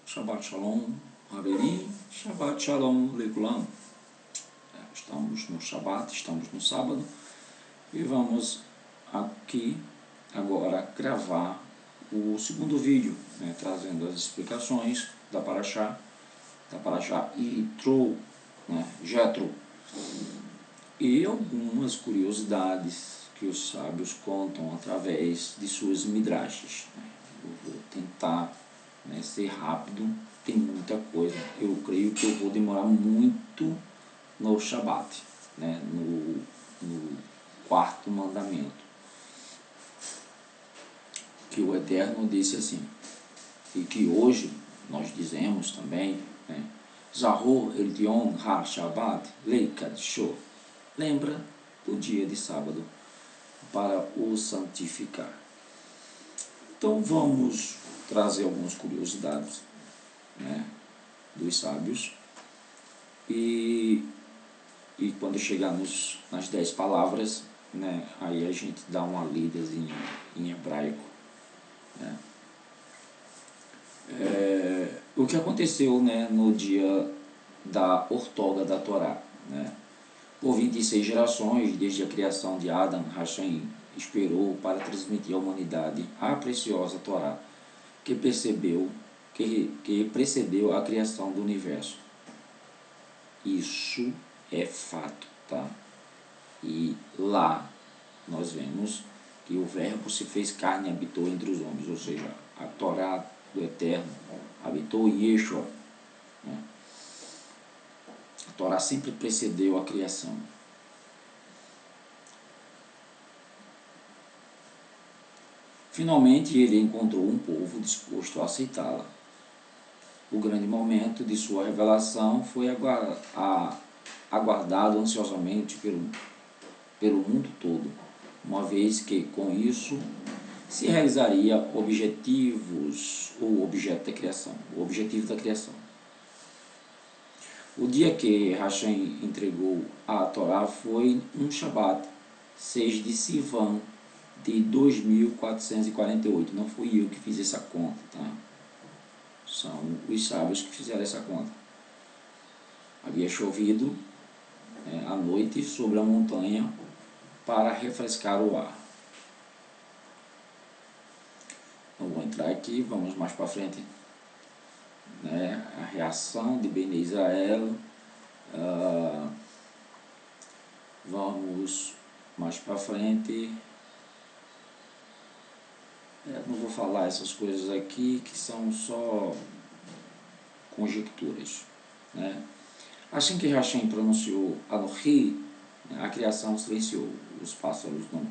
Shabbat Shalom, Haverim, Shabbat Shalom, Lekulam. Estamos no Shabbat, estamos no sábado e vamos aqui agora gravar o segundo vídeo, trazendo as explicações da Parashá Yitro, Jetro, e algumas curiosidades que os sábios contam através de suas midrashes. Eu vou tentar ser rápido, tem muita coisa. Eu creio que eu vou demorar muito no Shabat, no quarto mandamento, que o Eterno disse assim, e que hoje nós dizemos também, Zahor el Dion ha Shabbat leikadsho, lembra do dia de sábado para o santificar. Então vamos trazer algumas curiosidades dos sábios, e quando chegar nas 10 palavras, aí a gente dá uma lidazinha em hebraico. O que aconteceu no dia da ortoga da Torá. Por 26 gerações, desde a criação de Adam, Hashem esperou para transmitir à humanidade a preciosa Torá que precedeu a criação do universo. Isso é fato, tá? E lá nós vemos que o Verbo se fez carne e habitou entre os homens, ou seja, a Torá do Eterno habitou em Yeshua. A Torá sempre precedeu a criação. Finalmente ele encontrou um povo disposto a aceitá-la. O grande momento de sua revelação foi aguardado ansiosamente pelo mundo todo, uma vez que com isso se realizaria o objetivo da criação. O dia que Hashem entregou a Torá foi um Shabat, 6 de Sivan, de 2448. Não fui eu que fiz essa conta, tá? São os sábios que fizeram essa conta. Havia chovido à noite sobre a montanha para refrescar o ar. Não vou entrar aqui, vamos mais para frente. A reação de Bnei Israel. Vamos mais para frente. Não vou falar essas coisas aqui que são só conjecturas. Assim que Hashem pronunciou Anohi, a criação silenciou. Os pássaros não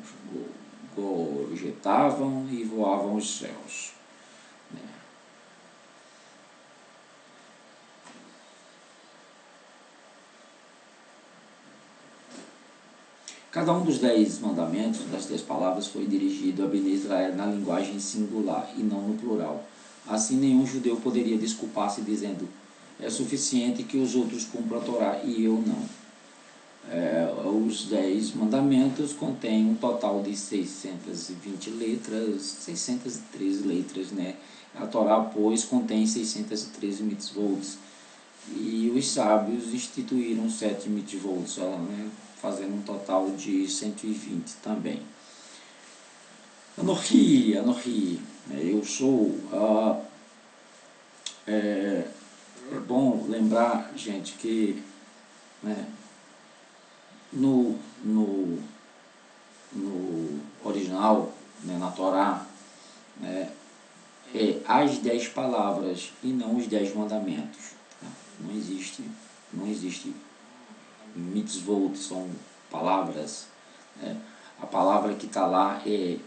gorjetavam e voavam os céus. Cada um dos 10 mandamentos, das 10 palavras, foi dirigido a Bnei Israel na linguagem singular e não no plural. Assim, nenhum judeu poderia desculpar-se dizendo: é suficiente que os outros cumpram a Torá e eu não. Os 10 mandamentos contêm um total de 620 letras, 613 letras, A Torá, pois, contém 613 mitzvot, e os sábios instituíram 7 mitzvot, fazendo um total de 120 também. Anohi, eu sou. É bom lembrar, gente, que no original, na Torá, é as 10 palavras e não os 10 mandamentos. Não existe mitzvot, são palavras. A palavra que está lá é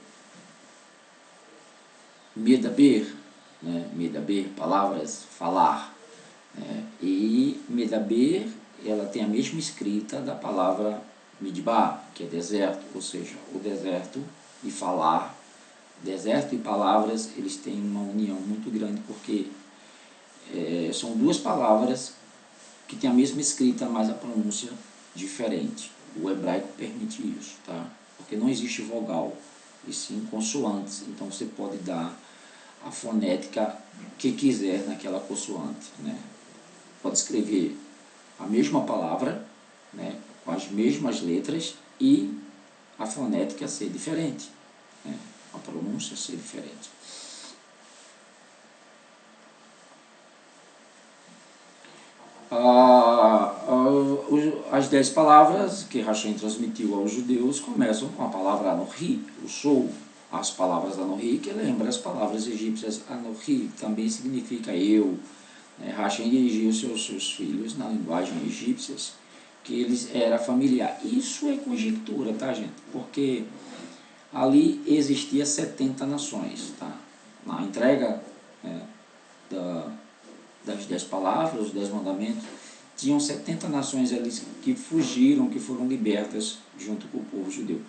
medaber, medaber, palavras, falar. E medaber, ela tem a mesma escrita da palavra midbar, que é deserto, ou seja, o deserto e falar. Deserto e palavras, eles têm uma união muito grande, porque são duas palavras que têm a mesma escrita, mas a pronúncia diferente. O hebraico permite isso, tá? Porque não existe vogal, e sim consoantes. Então você pode dar a fonética que quiser naquela consoante, né? Pode escrever a mesma palavra, né, com as mesmas letras e a fonética ser diferente, né, a pronúncia ser diferente. As 10 palavras que Hashem transmitiu aos judeus começam com a palavra Anohi, o sou. As palavras Anohi, que lembra as palavras egípcias Anohi, também significa eu. Hashem dirigiu seus filhos na linguagem egípcia, que eles era familiar. Isso é conjectura, tá, gente? Porque ali existia 70 nações, tá? Na entrega das 10 palavras, os 10 mandamentos, tinham 70 nações ali que fugiram, que foram libertas junto com o povo judeu.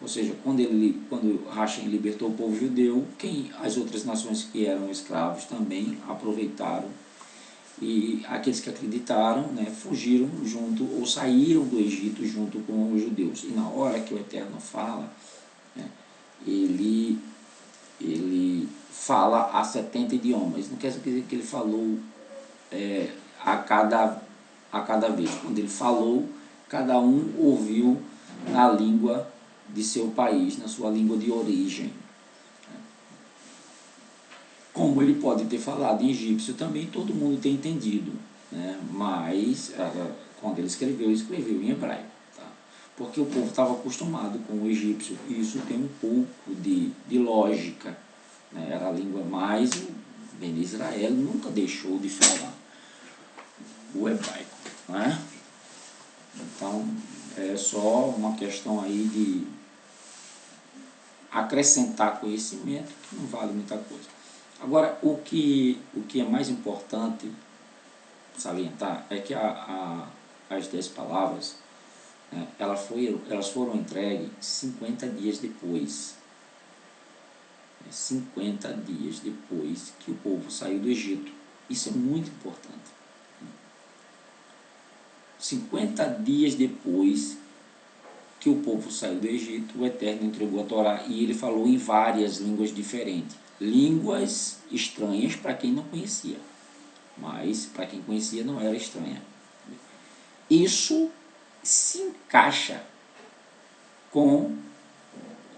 Ou seja, quando Hashem libertou o povo judeu, as outras nações que eram escravos também aproveitaram, e aqueles que acreditaram, né, fugiram junto, ou saíram do Egito junto com os judeus. E na hora que o Eterno fala, né, ele fala a 70 idiomas. Não quer dizer que ele falou a cada vez. Quando ele falou, cada um ouviu na língua de seu país, na sua língua de origem. Como ele pode ter falado em egípcio também, todo mundo tem entendido, né? Mas quando ele escreveu em hebraico, tá? Porque o povo estava acostumado com o egípcio, e isso tem um pouco de lógica, né? Era a língua mais, o Ben Israel nunca deixou de falar o hebraico, né? Então é só uma questão aí de acrescentar conhecimento, que não vale muita coisa. Agora, o que é mais importante salientar é que as 10 palavras, né, elas foram entregues 50 dias depois. 50 dias depois que o povo saiu do Egito. Isso é muito importante. 50 dias depois que o povo saiu do Egito, o Eterno entregou a Torá, e ele falou em várias línguas diferentes. Línguas estranhas para quem não conhecia, mas para quem conhecia não era estranha. Isso se encaixa com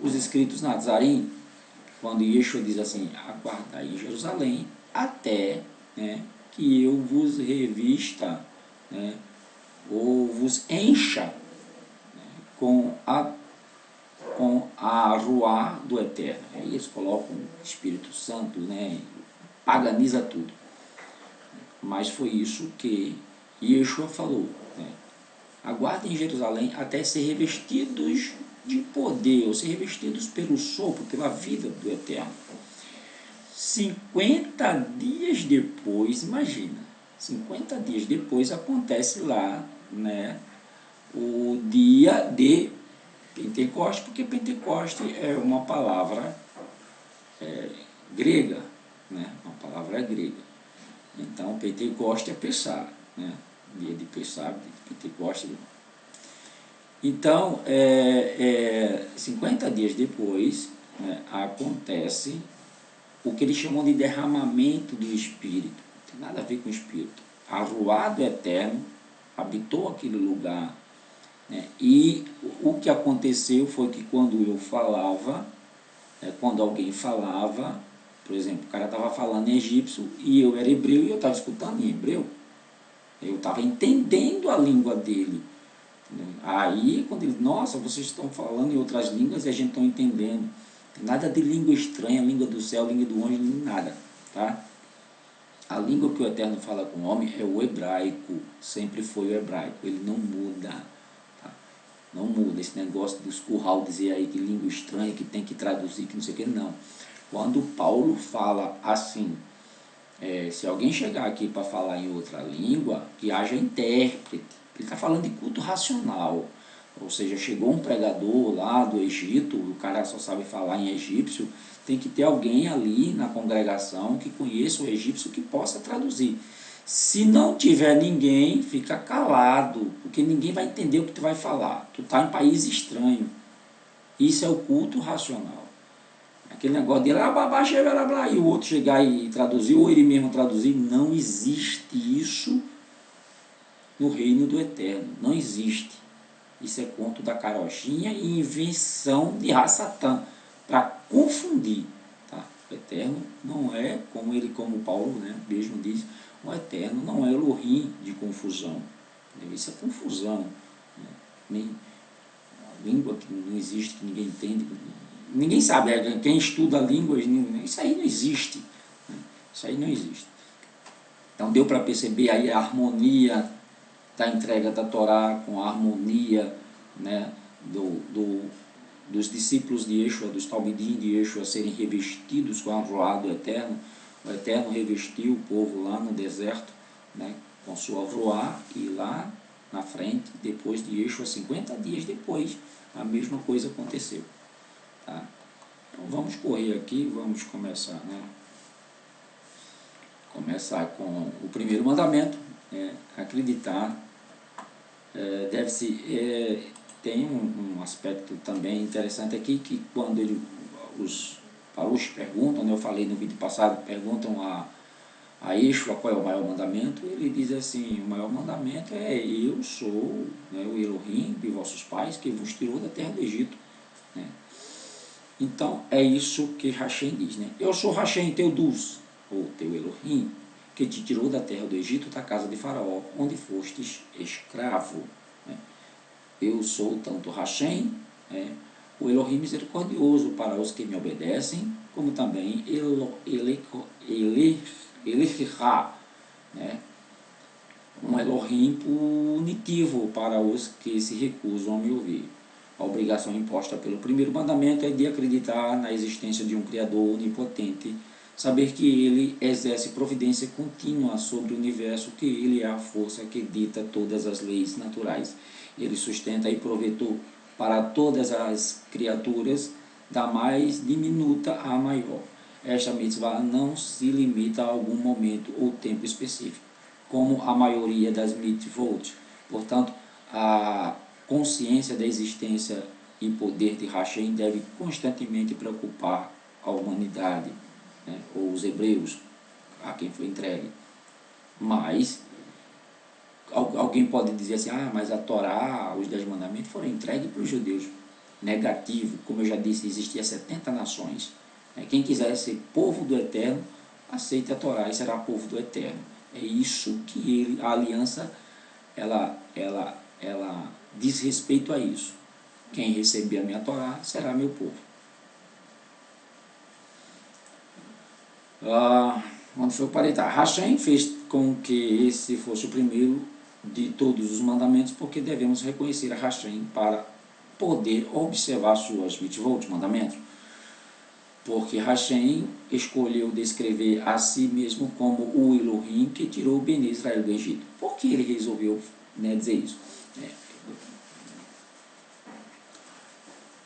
os escritos na Nazarim, quando Yeshua diz assim: aguardai em Jerusalém até, né, que eu vos revista, né, ou vos encha, né, com a ruá do Eterno. Aí eles colocam o Espírito Santo, né, paganiza tudo. Mas foi isso que Yeshua falou, né? Aguardem em Jerusalém até ser revestidos de poder, ou ser revestidos pelo sopro, pela vida do Eterno. 50 dias depois, imagina, 50 dias depois acontece lá, né, o dia de Pentecoste, porque Pentecoste é uma palavra grega, né? Uma palavra grega. Então, Pentecoste é Pessah, né? Dia de Pessah, de Pentecoste. Então, 50 dias depois, né, acontece o que eles chamam de derramamento do Espírito. Não tem nada a ver com o Espírito. A ruá do Eterno habitou aquele lugar, né? E o que aconteceu foi que quando eu falava, quando alguém falava, por exemplo, o cara estava falando em egípcio e eu era hebreu e eu estava escutando em hebreu, eu estava entendendo a língua dele. Aí, quando ele, nossa, vocês estão falando em outras línguas e a gente está entendendo. Nada de língua estranha, língua do céu, língua do anjo, nada, tá? A língua que o Eterno fala com o homem é o hebraico, sempre foi o hebraico, ele não muda, tá? Não muda. Esse negócio dos curral dizer aí que língua estranha, que tem que traduzir, que não sei o que, não. Quando Paulo fala assim, se alguém chegar aqui para falar em outra língua, que haja intérprete. Ele está falando de culto racional, ou seja, chegou um pregador lá do Egito, o cara só sabe falar em egípcio, tem que ter alguém ali na congregação que conheça o egípcio que possa traduzir. Se não tiver ninguém, fica calado, porque ninguém vai entender o que tu vai falar. Tu está em país estranho. Isso é o culto racional. Aquele negócio de lá, blá, blá, e o outro chegar e traduzir, ou ele mesmo traduzir, não existe isso no reino do Eterno, não existe. Isso é conto da carochinha e invenção de Satã, para confundir. Tá? O Eterno não é, como Paulo, né, mesmo diz, o Eterno não é Elohim de confusão. Isso é confusão. Né? Nem, língua que não existe, que ninguém entende, ninguém sabe, quem estuda línguas, isso aí não existe. Né? Isso aí não existe. Então deu para perceber aí a harmonia da entrega da Torá com a harmonia, né, dos discípulos de Yeshua, dos talmidim de Yeshua serem revestidos com a Ruá do Eterno. O Eterno revestiu o povo lá no deserto, né, com sua Ruá, e lá na frente, depois de Yeshua, 50 dias depois, a mesma coisa aconteceu. Tá? Então vamos correr aqui, vamos começar, né? Começar com o primeiro mandamento, acreditar. Tem um aspecto também interessante aqui, que quando os parush perguntam, né, eu falei no vídeo passado, perguntam a Yeshua qual é o maior mandamento, ele diz assim: o maior mandamento é: eu sou, né, o Elohim de vossos pais, que vos tirou da terra do Egito. Né? Então é isso que Hashem diz, né? Eu sou Hashem, teu Deus, ou teu Elohim, que te tirou da terra do Egito, da casa de Faraó, onde fostes escravo. Né? Eu sou tanto Hashem, o Elohim misericordioso para os que me obedecem, como também Elihá, né? Um Elohim punitivo para os que se recusam a me ouvir. A obrigação imposta pelo primeiro mandamento é de acreditar na existência de um Criador onipotente, saber que ele exerce providência contínua sobre o universo, que ele é a força que dita todas as leis naturais. Ele sustenta e provedor para todas as criaturas, da mais diminuta à maior. Esta mitzvah não se limita a algum momento ou tempo específico, como a maioria das mitzvot. Portanto, a consciência da existência e poder de Hashem deve constantemente preocupar a humanidade, né, ou os hebreus, a quem foi entregue. Mas alguém pode dizer assim: mas a Torá, os 10 mandamentos foram entregues para os judeus. Negativo. Como eu já disse, existia 70 nações. Quem quiser ser povo do Eterno, aceite a Torá e será povo do Eterno. É isso que a aliança, ela diz respeito a isso. Quem receber a minha Torá será meu povo. Onde foi o parental? Hashem fez com que esse fosse o primeiro de todos os mandamentos, porque devemos reconhecer a Hashem para poder observar suas mitzvot, mandamentos. Porque Hashem escolheu descrever a si mesmo como o Elohim que tirou o Bnei Israel do Egito. Por que ele resolveu, né, dizer isso?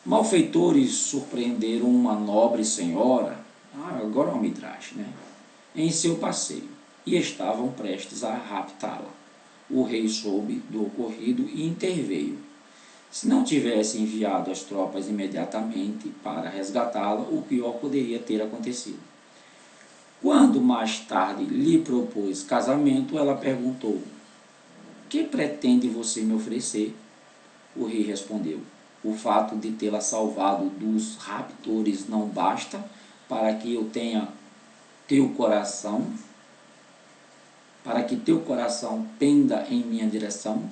Malfeitores surpreenderam uma nobre senhora, agora é um midrash, né, em seu passeio, e estavam prestes a raptá-la. O rei soube do ocorrido e interveio. Se não tivesse enviado as tropas imediatamente para resgatá-la, o pior poderia ter acontecido. Quando mais tarde lhe propôs casamento, ela perguntou: que pretende você me oferecer? O rei respondeu: o fato de tê-la salvado dos raptores não basta para que eu tenha teu coração, para que teu coração penda em minha direção?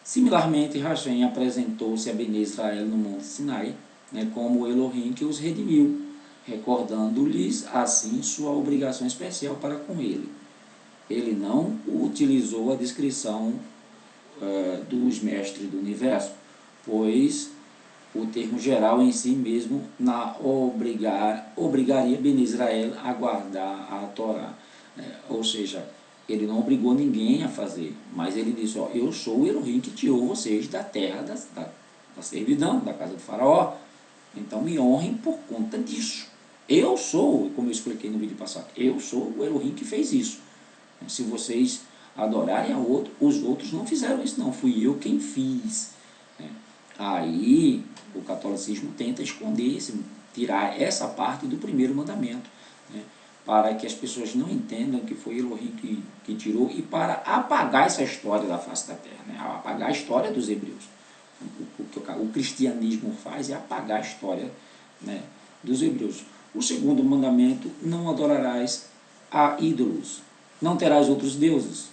Similarmente, Hashem apresentou-se a Bnei Israel no Monte Sinai, né, como o Elohim que os redimiu, recordando-lhes assim sua obrigação especial para com ele. Ele não utilizou a descrição dos mestres do universo, pois o termo geral em si mesmo obrigaria Bnei Israel a guardar a Torá. Ou seja, ele não obrigou ninguém a fazer, mas ele disse: eu sou o Elohim que tirou vocês da terra da servidão, da casa do Faraó, então me honrem por conta disso. Eu sou, como eu expliquei no vídeo passado, eu sou o Elohim que fez isso. Se vocês adorarem a outro, os outros não fizeram isso não, fui eu quem fiz. Aí o catolicismo tenta esconder tirar essa parte do primeiro mandamento, né? Para que as pessoas não entendam que foi Elohim que tirou e para apagar essa história da face da terra, né? Apagar a história dos hebreus. O que o cristianismo faz é apagar a história, né, dos hebreus. O segundo mandamento: não adorarás a ídolos, não terás outros deuses.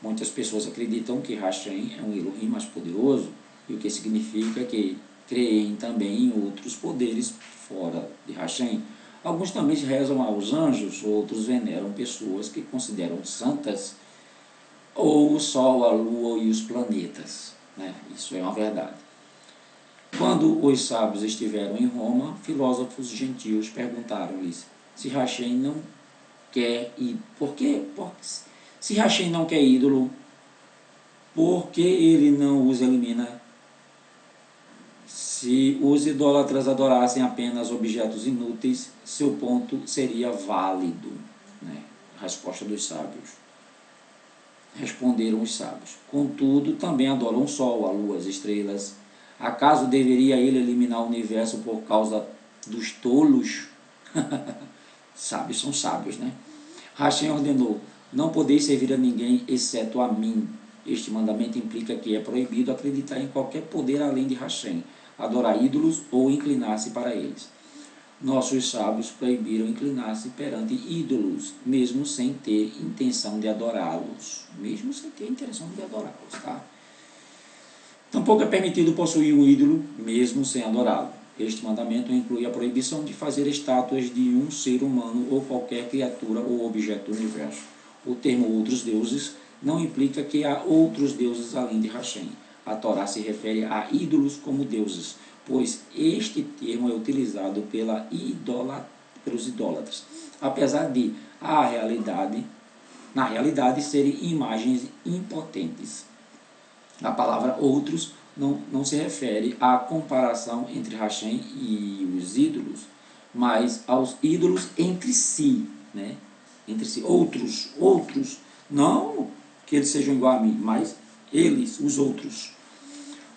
Muitas pessoas acreditam que Hashem é um Elohim mais poderoso, e o que significa que creem também em outros poderes fora de Hashem. Alguns também rezam aos anjos, outros veneram pessoas que consideram santas, ou o Sol, a Lua e os planetas, né? Isso é uma verdade. Quando os sábios estiveram em Roma, filósofos gentios perguntaram-lhes se Hashem não quer ídolo. Se Hashem não quer ídolo, por que ele não os elimina? Se os idólatras adorassem apenas objetos inúteis, seu ponto seria válido, né? A resposta dos sábios. Responderam os sábios: contudo, também adoram o sol, a lua, as estrelas. Acaso deveria ele eliminar o universo por causa dos tolos? Sábios são sábios, né? Hashem ordenou: não podeis servir a ninguém exceto a mim. Este mandamento implica que é proibido acreditar em qualquer poder além de Hashem, adorar ídolos ou inclinar-se para eles. Nossos sábios proibiram inclinar-se perante ídolos, mesmo sem ter intenção de adorá-los. Mesmo sem ter intenção de adorá-los, tá? Tampouco é permitido possuir um ídolo, mesmo sem adorá-lo. Este mandamento inclui a proibição de fazer estátuas de um ser humano ou qualquer criatura ou objeto do universo. O termo outros deuses não implica que há outros deuses além de Hashem. A Torá se refere a ídolos como deuses, pois este termo é utilizado pelos idólatras, apesar de, na realidade, serem imagens impotentes. A palavra outros não se refere à comparação entre Hashem e os ídolos, mas aos ídolos entre si, né? Entre si, outros, não que eles sejam igual a mim, mas eles, os outros.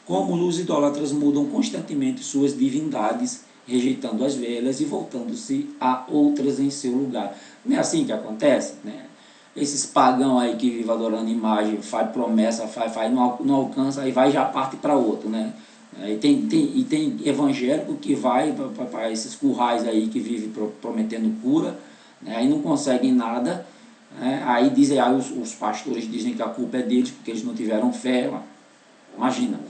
Como os idólatras mudam constantemente suas divindades, rejeitando as velhas e voltando-se a outras em seu lugar. Não é assim que acontece, né? Esses pagãos aí que vivem adorando imagem, faz promessa, não alcança, aí vai e já parte para outro, né? E tem evangélico que vai para esses currais aí que vive prometendo cura, né? Aí não conseguem nada, né? Aí dizem, aí os pastores dizem que a culpa é deles porque eles não tiveram fé, imagina.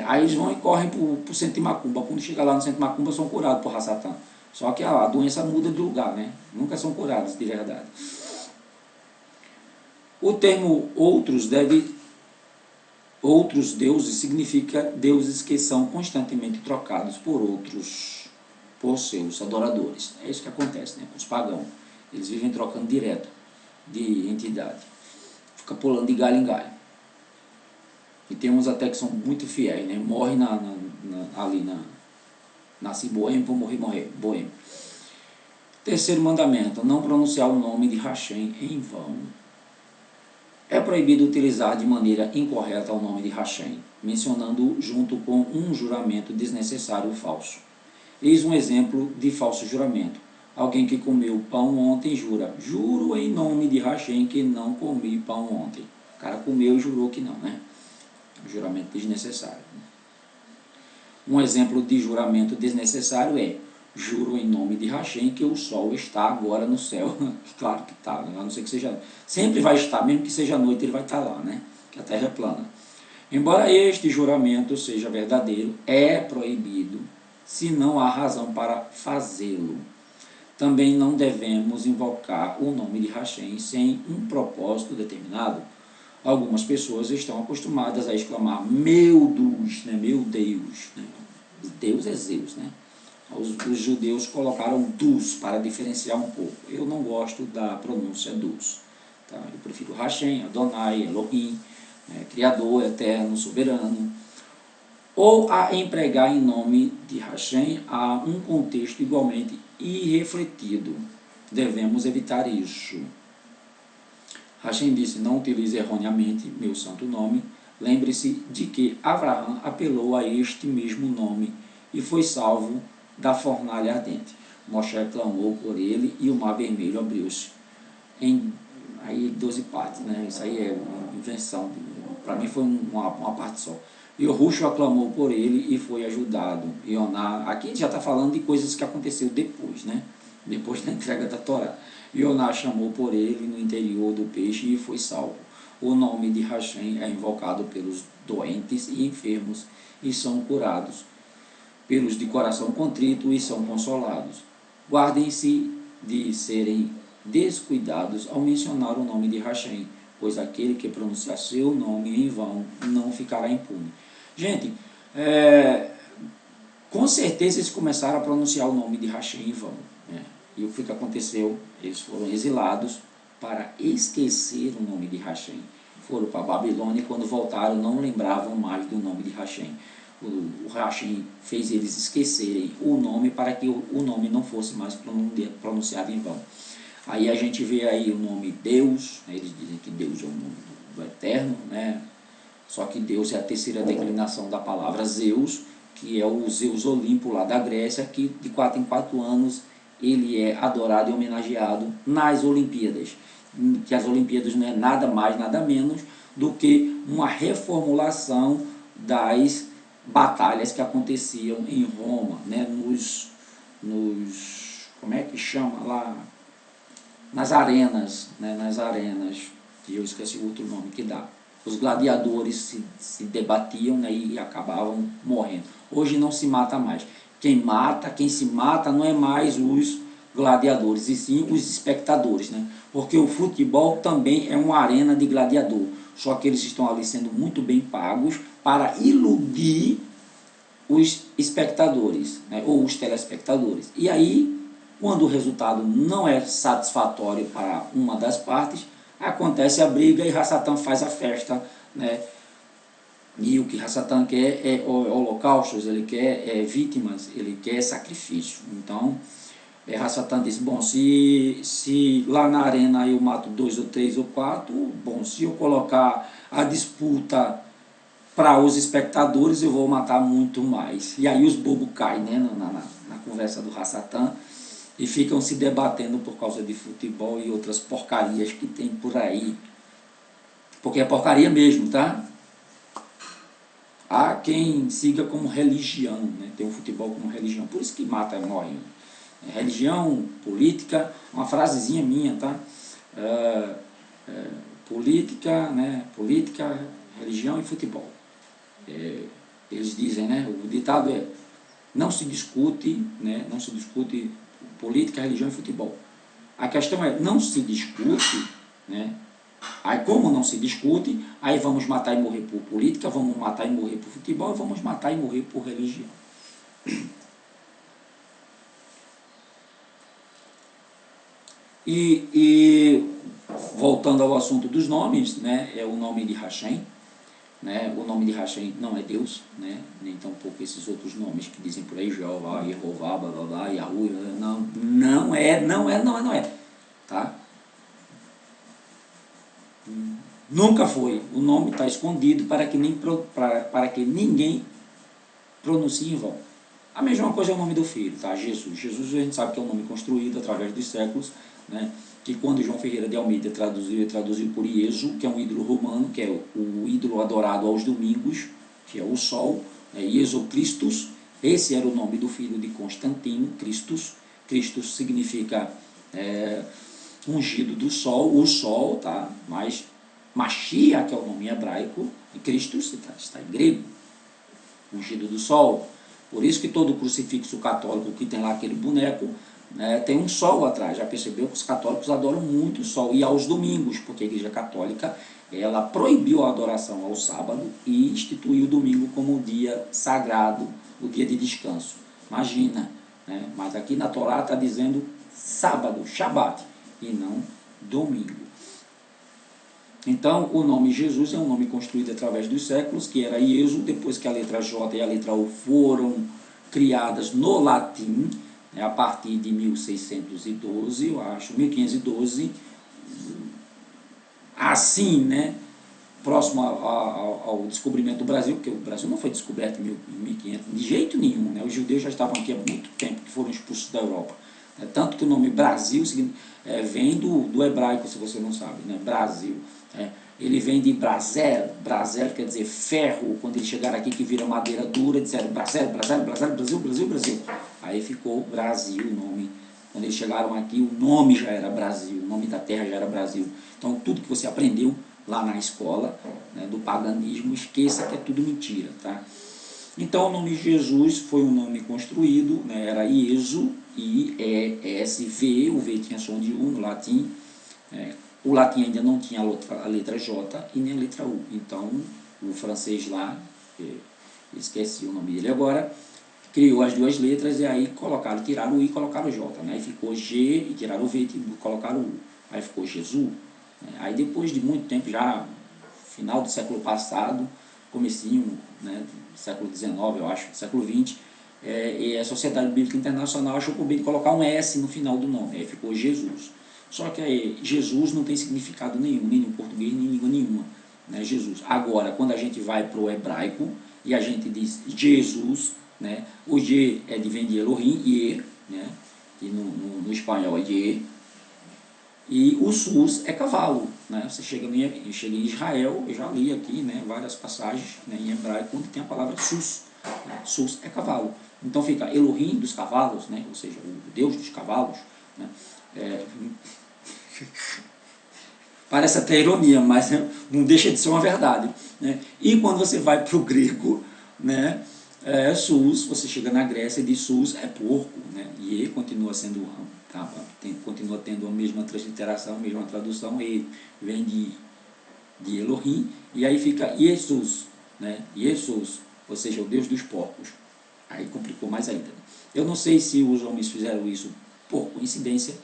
Aí eles vão e correm para o centro de macumba. Quando chega lá no centro de macumba são curados por Satã. Só que a doença muda de lugar, né? Nunca são curados de verdade. O termo outros deuses significa deuses que são constantemente trocados por outros, por seus adoradores. É isso que acontece, né, com os pagãos. Eles vivem trocando direto de entidade. Fica pulando de galho em galho. E tem uns até que são muito fiéis, né? Morre nasce boêmio, vou morrer boêmio. Terceiro mandamento: não pronunciar o nome de Hashem em vão. É proibido utilizar de maneira incorreta o nome de Hashem, mencionando-o junto com um juramento desnecessário ou falso. Eis um exemplo de falso juramento. Alguém que comeu pão ontem jura: juro em nome de Hashem que não comi pão ontem. O cara comeu e jurou que não, né? Juramento desnecessário. Um exemplo de juramento desnecessário é: juro em nome de Hashem que o sol está agora no céu. Claro que está, né? A não ser que seja... Sempre vai estar, mesmo que seja noite, ele vai estar lá, né? Que a terra é plana. Embora este juramento seja verdadeiro, é proibido se não há razão para fazê-lo. Também não devemos invocar o nome de Hashem sem um propósito determinado. Algumas pessoas estão acostumadas a exclamar: meu Deus, né? Meu Deus, né? Deus é Zeus, né? Os judeus colocaram dus para diferenciar um pouco. Eu não gosto da pronúncia dus, tá? Eu prefiro Hashem, Adonai, Elohim, né? Criador, Eterno, Soberano. Ou a empregar em nome de Hashem há um contexto igualmente irrefletido. Devemos evitar isso. Hashem disse: não utilize erroneamente meu santo nome. Lembre-se de que Abraão apelou a este mesmo nome e foi salvo da fornalha ardente. Moshe clamou por ele e o mar vermelho abriu-se em aí 12 partes, né? Isso aí é invenção, para mim foi uma parte só. E o Ruxo aclamou por ele e foi ajudado. Ioná, aqui já está falando de coisas que aconteceu depois, né? Depois da entrega da Torá. Ioná chamou por ele no interior do peixe e foi salvo. O nome de Hashem é invocado pelos doentes e enfermos e são curados, pelos de coração contrito e são consolados. Guardem-se de serem descuidados ao mencionar o nome de Hashem, pois aquele que pronunciar seu nome em vão não ficará impune. Gente, com certeza eles começaram a pronunciar o nome de Hashem em vão, né? E o que aconteceu? Eles foram exilados para esquecer o nome de Hashem. Foram para a Babilônia e quando voltaram não lembravam mais do nome de Hashem. O Hashem fez eles esquecerem o nome para que o nome não fosse mais pronunciado em vão. Aí a gente vê aí o nome Deus, né? Eles dizem que Deus é o nome do Eterno, né? Só que Deus é a terceira declinação da palavra Zeus, que é o Zeus Olimpo lá da Grécia, que de 4 em 4 anos ele é adorado e homenageado nas Olimpíadas. Que as Olimpíadas não é nada mais, nada menos do que uma reformulação das batalhas que aconteciam em Roma, né? Como é que chama lá? Nas arenas, né? Nas arenas, que eu esqueci o outro nome que dá. Os gladiadores se debatiam, né, e acabavam morrendo. Hoje não se mata mais. Quem se mata não é mais os gladiadores, e sim os espectadores, né? Porque o futebol também é uma arena de gladiador, só que eles estão ali sendo muito bem pagos para iludir os espectadores, né, ou os telespectadores. E aí, quando o resultado não é satisfatório para uma das partes, acontece a briga e Hassatan faz a festa, né? E o que Hassatan quer é holocaustos, ele quer vítimas, ele quer sacrifício. Então, Hassatan diz, bom, se lá na arena eu mato 2 ou 3 ou 4, bom, se eu colocar a disputa para os espectadores, eu vou matar muito mais. E aí os bobos caem, né, na conversa do Hassatan e ficam se debatendo por causa de futebol e outras porcarias que tem por aí. Porque é porcaria mesmo, tá? Há quem siga como religião, né? Tem o futebol como religião, por isso que mata e morre. Religião, política, uma frasezinha minha, tá? Política, né? Política, religião e futebol. Eles dizem, né? O ditado é: não se discute, né? Não se discute política, religião e futebol. A questão é: não se discute, né? Aí, como não se discute, aí vamos matar e morrer por política, vamos matar e morrer por futebol, e vamos matar e morrer por religião. E voltando ao assunto dos nomes, né, é o nome de Hashem, né, o nome de Hashem não é Deus, né, nem tampouco esses outros nomes que dizem por aí, Jeová, Yehová, blá blá blá, Yahu, não é, tá? Nunca foi. O nome está escondido para que ninguém pronuncie em vão. A mesma coisa é o nome do filho, tá? Jesus. Jesus a gente sabe que é um nome construído através dos séculos, né? Que quando João Ferreira de Almeida ele traduziu por Iesu, que é um ídolo romano, que é o ídolo adorado aos domingos, que é o sol, né? Iesu Christus, esse era o nome do filho de Constantino, Christus. Christus significa ungido do sol, o sol, tá? Mas Mashiach, que é o nome hebraico, e Christus está em grego, ungido do sol. Por isso que todo crucifixo católico que tem lá aquele boneco, né, tem um sol atrás. Já percebeu que os católicos adoram muito o sol, e aos domingos, porque a Igreja Católica ela proibiu a adoração ao sábado e instituiu o domingo como o dia sagrado, o dia de descanso. Imagina, né? Mas aqui na Torá está dizendo sábado, Shabat, e não domingo. Então, o nome Jesus é um nome construído através dos séculos, que era Iesu, depois que a letra J e a letra U foram criadas no latim, né, a partir de 1612, eu acho, 1512, assim, né, próximo ao descobrimento do Brasil, porque o Brasil não foi descoberto em 1500, de jeito nenhum, né? Os judeus já estavam aqui há muito tempo, que foram expulsos da Europa. Tanto que o nome Brasil vem do hebraico, se você não sabe, né? Brasil. Ele vem de Brazel, Brazel quer dizer ferro, quando eles chegaram aqui que vira madeira dura, disseram Brazel, Brazel, Brasil, Brasil, Brasil, Brasil. Aí ficou Brasil o nome. Quando eles chegaram aqui, o nome já era Brasil, o nome da terra já era Brasil. Então, tudo que você aprendeu lá na escola, né, do paganismo, esqueça que é tudo mentira, tá? Então, o nome Jesus foi um nome construído, né, era Iesu, I-E-S-V, o V tinha som de U no latim. O latim ainda não tinha a letra J e nem a letra U. Então, o francês lá, esqueci o nome dele agora, criou as duas letras e aí tiraram o I e colocaram o J. Né? Aí ficou G e tiraram o V e colocaram o U. Aí ficou Jesus. Aí depois de muito tempo, já final do século passado, comecinho, né, do século XIX, eu acho, século XX, e a Sociedade Bíblica Internacional achou por bem colocar um S no final do nome. Aí ficou Jesus. Só que aí, Jesus não tem significado nenhum, nem no português, nem em língua nenhuma, né, Jesus. Agora, quando a gente vai para o hebraico e a gente diz Jesus, né, o G vem de Elohim, Ye, né, que no espanhol é Ye, e o sus é cavalo. Né, você chega em Israel, eu já li aqui, né, várias passagens, né, em hebraico, onde tem a palavra sus. Né, sus é cavalo. Então fica Elohim dos cavalos, né, ou seja, o Deus dos cavalos, né, parece até ironia, mas não deixa de ser uma verdade. Né? E quando você vai para o grego, né, sus, você chega na Grécia e diz sus é porco, né? E continua sendo, continua tendo a mesma transliteração, a mesma tradução, e vem de Elohim, e aí fica Jesus, né? Jesus, ou seja, o Deus dos porcos. Aí complicou mais ainda. Eu não sei se os homens fizeram isso por coincidência,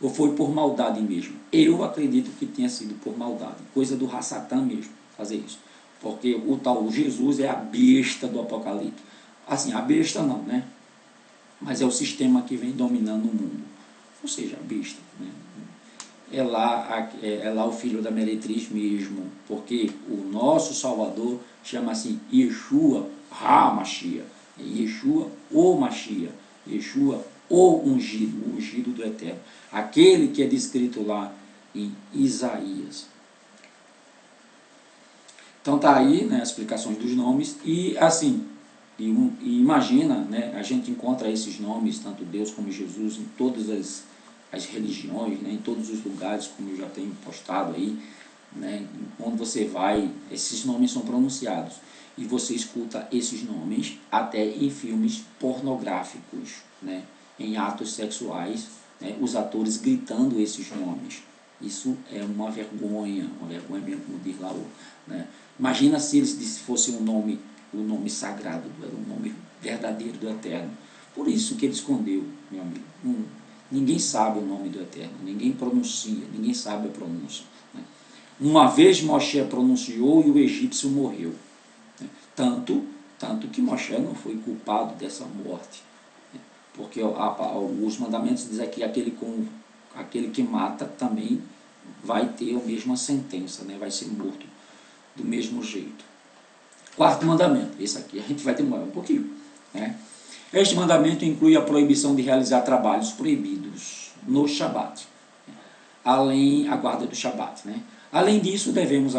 ou foi por maldade mesmo. Eu acredito que tenha sido por maldade, coisa do Rassatã mesmo, fazer isso. Porque o tal Jesus é a besta do Apocalipse. Assim, a besta não, né? Mas é o sistema que vem dominando o mundo. Ou seja, a besta. Né? É lá o filho da meretriz mesmo, porque o nosso Salvador chama-se Yeshua HaMashiach. Yeshua, o Mashiach. Yeshua, o ungido do Eterno. Aquele que é descrito lá em Isaías. Então tá aí, né, as explicações dos nomes, e assim, e imagina, né, a gente encontra esses nomes, tanto Deus como Jesus, em todas as religiões, né, em todos os lugares, como eu já tenho postado aí, né, onde você vai, esses nomes são pronunciados, e você escuta esses nomes até em filmes pornográficos, né, em atos sexuais, né, os atores gritando esses nomes. Isso é uma vergonha mesmo, como diz lá né. Imagina se eles fossem o nome sagrado, o nome verdadeiro do Eterno. Por isso que ele escondeu, meu amigo. Ninguém sabe o nome do Eterno, ninguém pronuncia, ninguém sabe a pronúncia. Né? Uma vez Moshe pronunciou e o egípcio morreu. Né? Tanto que Moshe não foi culpado dessa morte. Né? Porque os mandamentos dizem que aquele que mata também vai ter a mesma sentença, né? Vai ser morto do mesmo jeito. Quarto mandamento, esse aqui a gente vai demorar um pouquinho. Né? Este mandamento inclui a proibição de realizar trabalhos proibidos no Shabat, a guarda do Shabat. Né? Além disso, devemos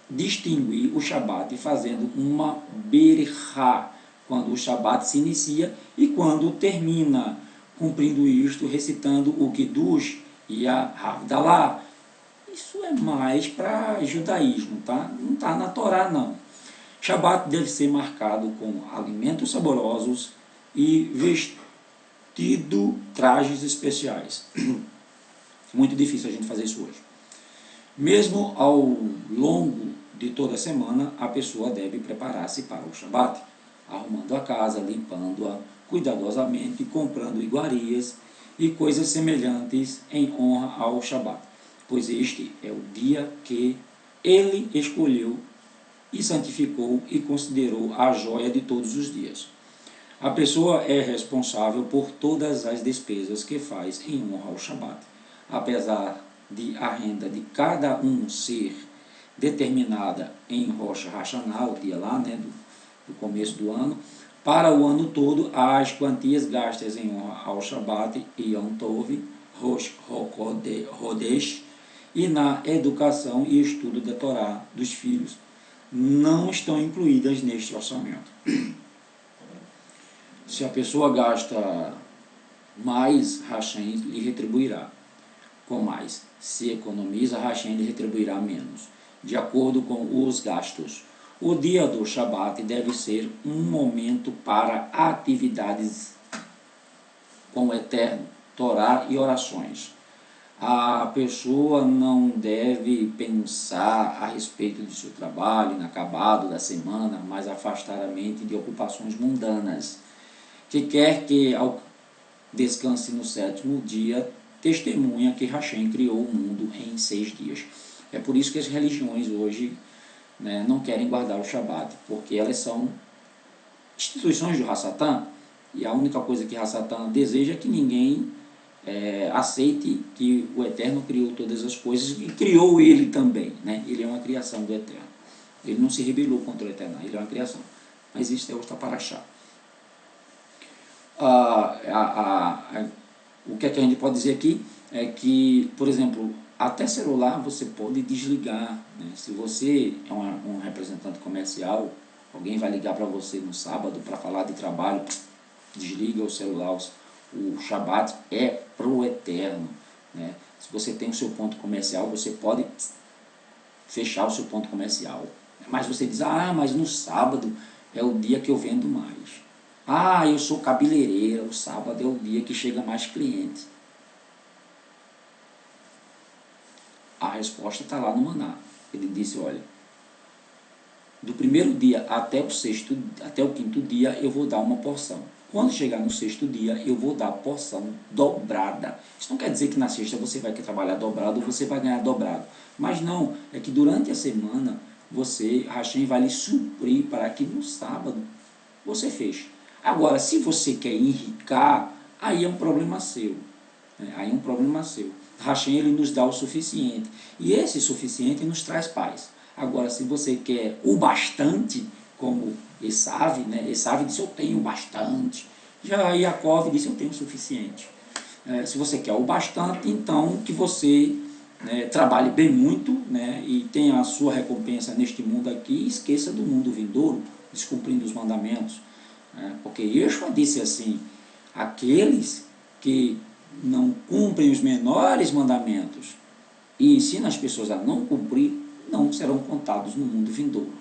distinguir o Shabat fazendo uma berachá, quando o Shabat se inicia e quando termina, cumprindo isto, recitando o Kiddush e a Havdalah. Isso é mais para judaísmo, tá? Não está na Torá, não. Shabat deve ser marcado com alimentos saborosos e vestido trajes especiais. Muito difícil a gente fazer isso hoje. Mesmo ao longo de toda a semana, a pessoa deve preparar-se para o Shabat, arrumando a casa, limpando-a cuidadosamente, comprando iguarias e coisas semelhantes em honra ao Shabat, pois este é o dia que ele escolheu e santificou e considerou a joia de todos os dias. A pessoa é responsável por todas as despesas que faz em honra ao Shabat, apesar de a renda de cada um ser determinada em Rosh Hashanah, o dia lá, né, do começo do ano, para o ano todo as quantias gastas em honra ao Shabat e Yom Tov, Rosh Hodesh, e na educação e estudo da Torá dos filhos não estão incluídas neste orçamento. Se a pessoa gasta mais, Hashem lhe retribuirá com mais. Se economiza, Hashem lhe retribuirá menos, de acordo com os gastos. O dia do Shabat deve ser um momento para atividades com o Eterno, Torá e orações. A pessoa não deve pensar a respeito do seu trabalho inacabado da semana, mas afastar a mente de ocupações mundanas. Que quer que ao descanse no sétimo dia, testemunha que Hashem criou o mundo em 6 dias. É por isso que as religiões hoje, né, não querem guardar o Shabat, porque elas são instituições do Hassatan, e a única coisa que Hassatan deseja é que ninguém aceite que o Eterno criou todas as coisas e criou ele também, né? Ele é uma criação do Eterno. Ele não se rebelou contra o Eterno, ele é uma criação. Mas isso é outra paraxá. O que é que a gente pode dizer aqui é que, por exemplo, até celular você pode desligar, né? Se você é um representante comercial, alguém vai ligar para você no sábado para falar de trabalho, desliga o celular. O Shabat é para o Eterno, né? Se você tem o seu ponto comercial, você pode fechar o seu ponto comercial. Mas você diz, mas no sábado é o dia que eu vendo mais. Eu sou cabeleireira, o sábado é o dia que chega mais clientes. A resposta está lá no Maná. Ele disse, olha, do primeiro dia até o quinto dia eu vou dar uma porção. Quando chegar no 6º dia, eu vou dar porção dobrada. Isso não quer dizer que na sexta você vai trabalhar dobrado ou você vai ganhar dobrado. Mas não, é que durante a semana, Hashem vai lhe suprir para que no sábado você feche. Agora, se você quer enricar, aí é um problema seu. Aí é um problema seu. Hashem, ele nos dá o suficiente. E esse suficiente nos traz paz. Agora, se você quer o bastante, como Esav, né? Esav disse, eu tenho bastante. Já Yaakov disse, eu tenho o suficiente. Se você quer o bastante, então que você trabalhe bem muito, né? E tenha a sua recompensa neste mundo aqui, e esqueça do mundo vindouro, descumprindo os mandamentos. Porque Yeshua disse assim, aqueles que não cumprem os menores mandamentos e ensinam as pessoas a não cumprir, não serão contados no mundo vindouro.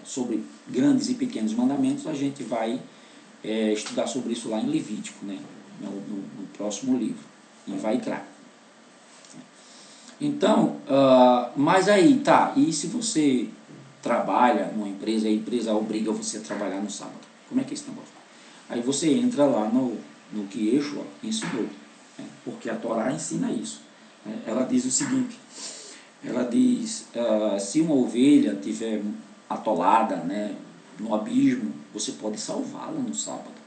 Sobre grandes e pequenos mandamentos, a gente vai estudar sobre isso lá em Levítico, né? no próximo livro, em Vaikra. Então, mas aí, tá, e se você trabalha numa empresa, a empresa obriga você a trabalhar no sábado? Como é que é esse negócio? Aí você entra lá no que Yeshua ensinou, porque a Torá ensina isso. Ela diz o seguinte, ela diz, se uma ovelha tiver atolada, né, no abismo, você pode salvá-la no sábado.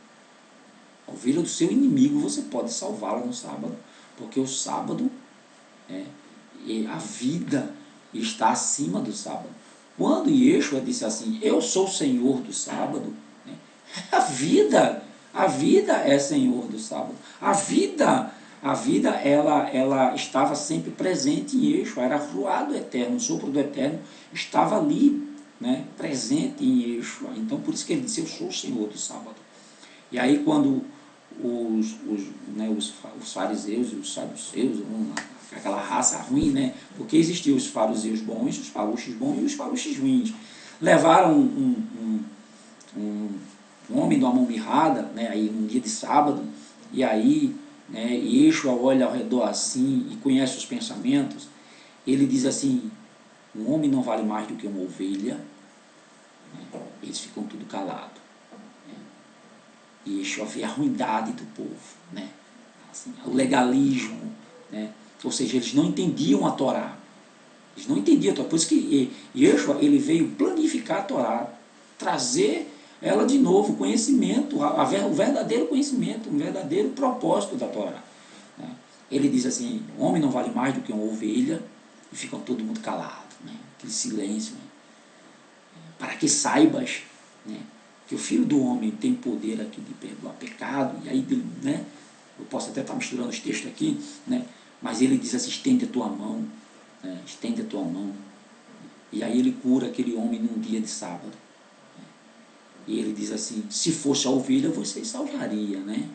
A ovelha do seu inimigo, você pode salvá-la no sábado, porque o sábado, a vida está acima do sábado. Quando Yeshua disse assim, eu sou o Senhor do sábado, né, a vida é Senhor do sábado. A vida ela estava sempre presente em Yeshua, era a ruá do Eterno, o sopro do Eterno estava ali, né, presente em Yeshua. Então, por isso que ele disse, eu sou o Senhor do sábado. E aí, quando os fariseus e os saduceus, aquela raça ruim, né, porque existiam os fariseus bons, os paluches bons e os paluches ruins, levaram um homem de uma mão mirrada, né, aí um dia de sábado, e aí, né, Yeshua olha ao redor assim e conhece os pensamentos, ele diz assim, um homem não vale mais do que uma ovelha, né? Eles ficam tudo calados. Né? E Yeshua vê a ruindade do povo, né? Assim, o legalismo, né? Ou seja, eles não entendiam a Torá. Eles não entendiam a Torá. Por isso que Yeshua, ele veio planificar a Torá, trazer ela de novo, o conhecimento, o verdadeiro conhecimento, o verdadeiro propósito da Torá. Né? Ele diz assim, o homem não vale mais do que uma ovelha, e ficam todo mundo calado, né? Aquele silêncio, né? Para que saibas, né, que o Filho do Homem tem poder aqui de perdoar pecado, e aí, né, eu posso até estar misturando os textos aqui, né, mas ele diz assim, estende a tua mão, né, estende a tua mão, e aí ele cura aquele homem num dia de sábado, né, e ele diz assim, se fosse a ovelha, vocês salvariam, né,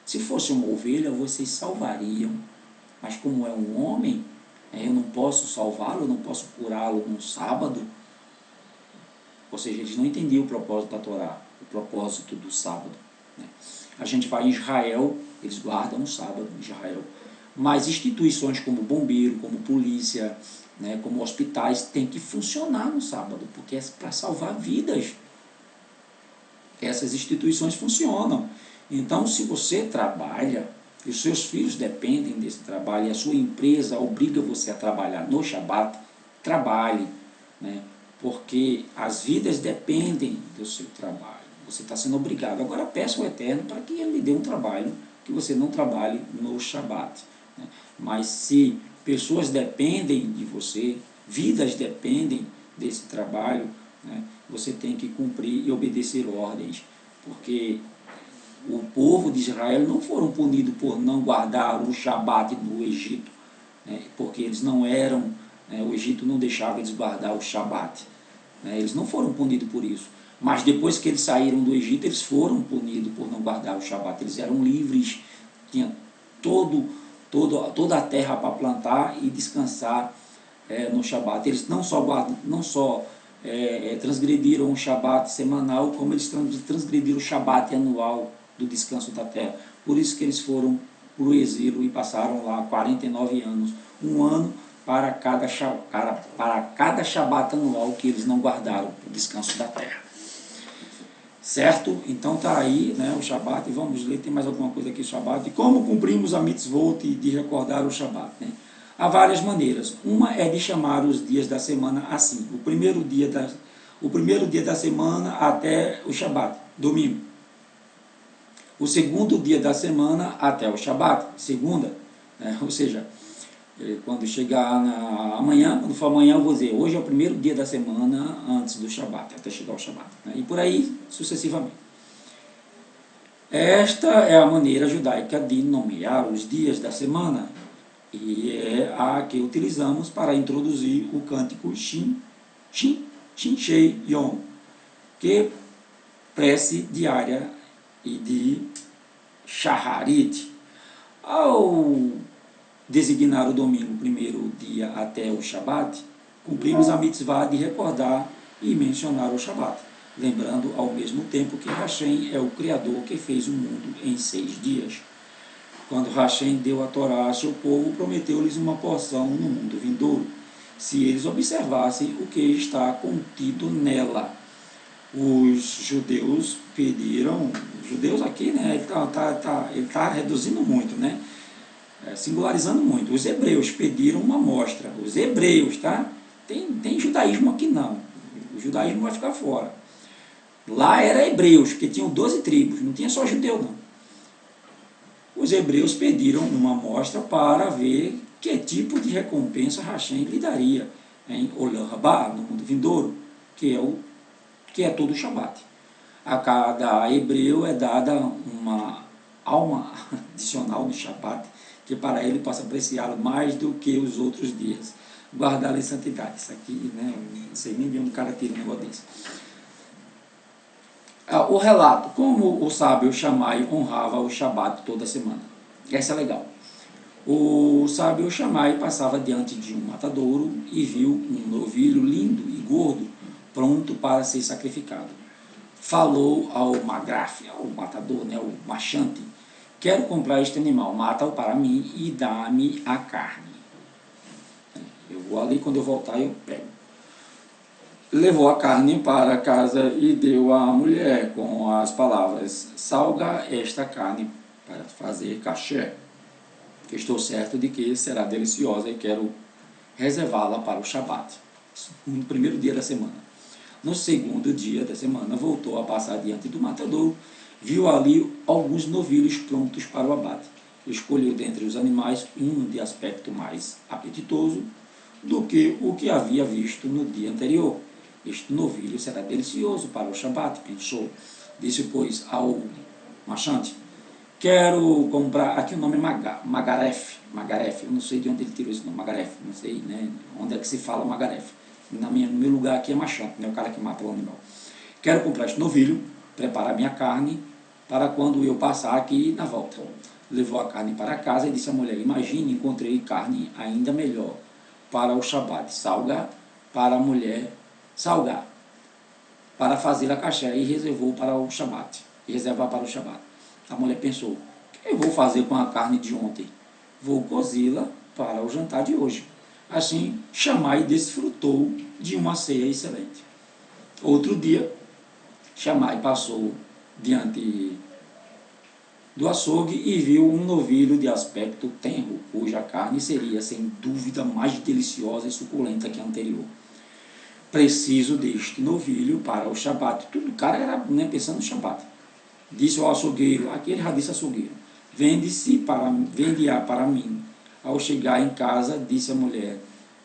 se fosse uma ovelha, vocês salvariam, mas como é um homem, eu não posso salvá-lo, eu não posso curá-lo num sábado. Ou seja, eles não entendiam o propósito da Torá, o propósito do sábado, né? A gente vai em Israel, eles guardam o sábado em Israel, mas instituições como bombeiro, como polícia, né, como hospitais, têm que funcionar no sábado, porque é para salvar vidas. Essas instituições funcionam. Então, se você trabalha, e os seus filhos dependem desse trabalho, e a sua empresa obriga você a trabalhar no Shabat, trabalhe, né? Porque as vidas dependem do seu trabalho. Você está sendo obrigado. Agora peça ao Eterno para que Ele lhe dê um trabalho que você não trabalhe no Shabat, né? Mas se pessoas dependem de você, vidas dependem desse trabalho, né, você tem que cumprir e obedecer ordens, porque o povo de Israel não foram punidos por não guardar o Shabat no Egito, né, porque eles não eram, o Egito não deixava eles guardar o Shabat, né, eles não foram punidos por isso, mas depois que eles saíram do Egito, eles foram punidos por não guardar o Shabat, eles eram livres, tinham toda a terra para plantar e descansar no Shabat. Eles não só transgrediram o Shabat semanal, como eles transgrediram o Shabat anual do descanso da terra. Por isso que eles foram para o exílio e passaram lá 49 anos, um ano para cada Shabat anual que eles não guardaram o descanso da terra. Certo? Então está aí, né, o Shabat, e vamos ler, tem mais alguma coisa aqui, Shabat, e como cumprimos a mitzvot de recordar o Shabat, né? Há várias maneiras. Uma é de chamar os dias da semana assim, o primeiro dia da semana até o Shabat, domingo. O segundo dia da semana até o Shabat, segunda, né? Ou seja, quando chegar amanhã, quando for amanhã, eu vou dizer, hoje é o primeiro dia da semana antes do Shabat, até chegar ao Shabat, né? E por aí, sucessivamente. Esta é a maneira judaica de nomear os dias da semana, e é a que utilizamos para introduzir o cântico Shin Shei Yom, que é prece diária e de Shaharit. Ao designar o domingo, primeiro dia até o Shabat, cumprimos a mitzvah de recordar e mencionar o Shabat, lembrando ao mesmo tempo que Hashem é o Criador que fez o mundo em 6 dias. Quando Hashem deu a Torá a seu povo, prometeu-lhes uma porção no mundo vindouro, se eles observassem o que está contido nela. Os judeus pediram, os judeus aqui, né, ele tá reduzindo muito, né, singularizando muito. Os hebreus pediram uma amostra, os hebreus, tá? Tem judaísmo aqui não, o judaísmo vai ficar fora. Lá era hebreus, que tinham 12 tribos, não tinha só judeu não. Os hebreus pediram uma amostra para ver que tipo de recompensa Hashem lhe daria em Olam Rabá, no mundo vindouro, que é todo o Shabat. A cada hebreu é dada uma alma adicional no Shabat, que para ele possa apreciá-lo mais do que os outros dias, guardá-lo em santidade. Isso aqui, né, não sei nem de onde o cara tira um negócio desse. O relato, como o sábio Shammai honrava o Shabat toda semana. Essa é legal. O sábio Shammai passava diante de um matadouro e viu um novilho lindo e gordo, pronto para ser sacrificado. Falou ao magraf, ao matador, né, ao machante, quero comprar este animal, mata-o para mim e dá-me a carne. Eu vou ali, quando eu voltar eu pego. Levou a carne para casa e deu à mulher com as palavras, salga esta carne para fazer caché, que estou certo de que será deliciosa e quero reservá-la para o Shabat, no primeiro dia da semana. No segundo dia da semana, voltou a passar diante do matador, viu ali alguns novilhos prontos para o abate. Escolheu dentre os animais um de aspecto mais apetitoso, do que o que havia visto no dia anterior. Este novilho será delicioso para o Shabat, pensou. Disse, pois, ao marchante: quero comprar, aqui o nome é Magaref, eu não sei de onde ele tirou esse nome, Magaref, não sei, né, onde é que se fala Magaref. No meu lugar aqui é marchante, né, o cara que mata o animal. Quero comprar este novilho, preparar minha carne, para quando eu passar aqui na volta. Levou a carne para casa e disse à mulher: imagine, encontrei carne ainda melhor para o Shabat, salgar para a mulher, salgar, para fazer a caché, e reservou para o Shabat, e reservar para o Shabat. A mulher pensou: o que eu vou fazer com a carne de ontem? Vou cozê-la para o jantar de hoje. Assim, Shammai desfrutou de uma ceia excelente. Outro dia, Shammai passou diante do açougue e viu um novilho de aspecto tenro, cuja carne seria, sem dúvida, mais deliciosa e suculenta que a anterior. Preciso deste novilho para o Shabat. Tudo o cara era, né, pensando no Shabat. Disse ao açougueiro, aquele já disse açougueiro: vende-a para mim. Ao chegar em casa, disse a mulher: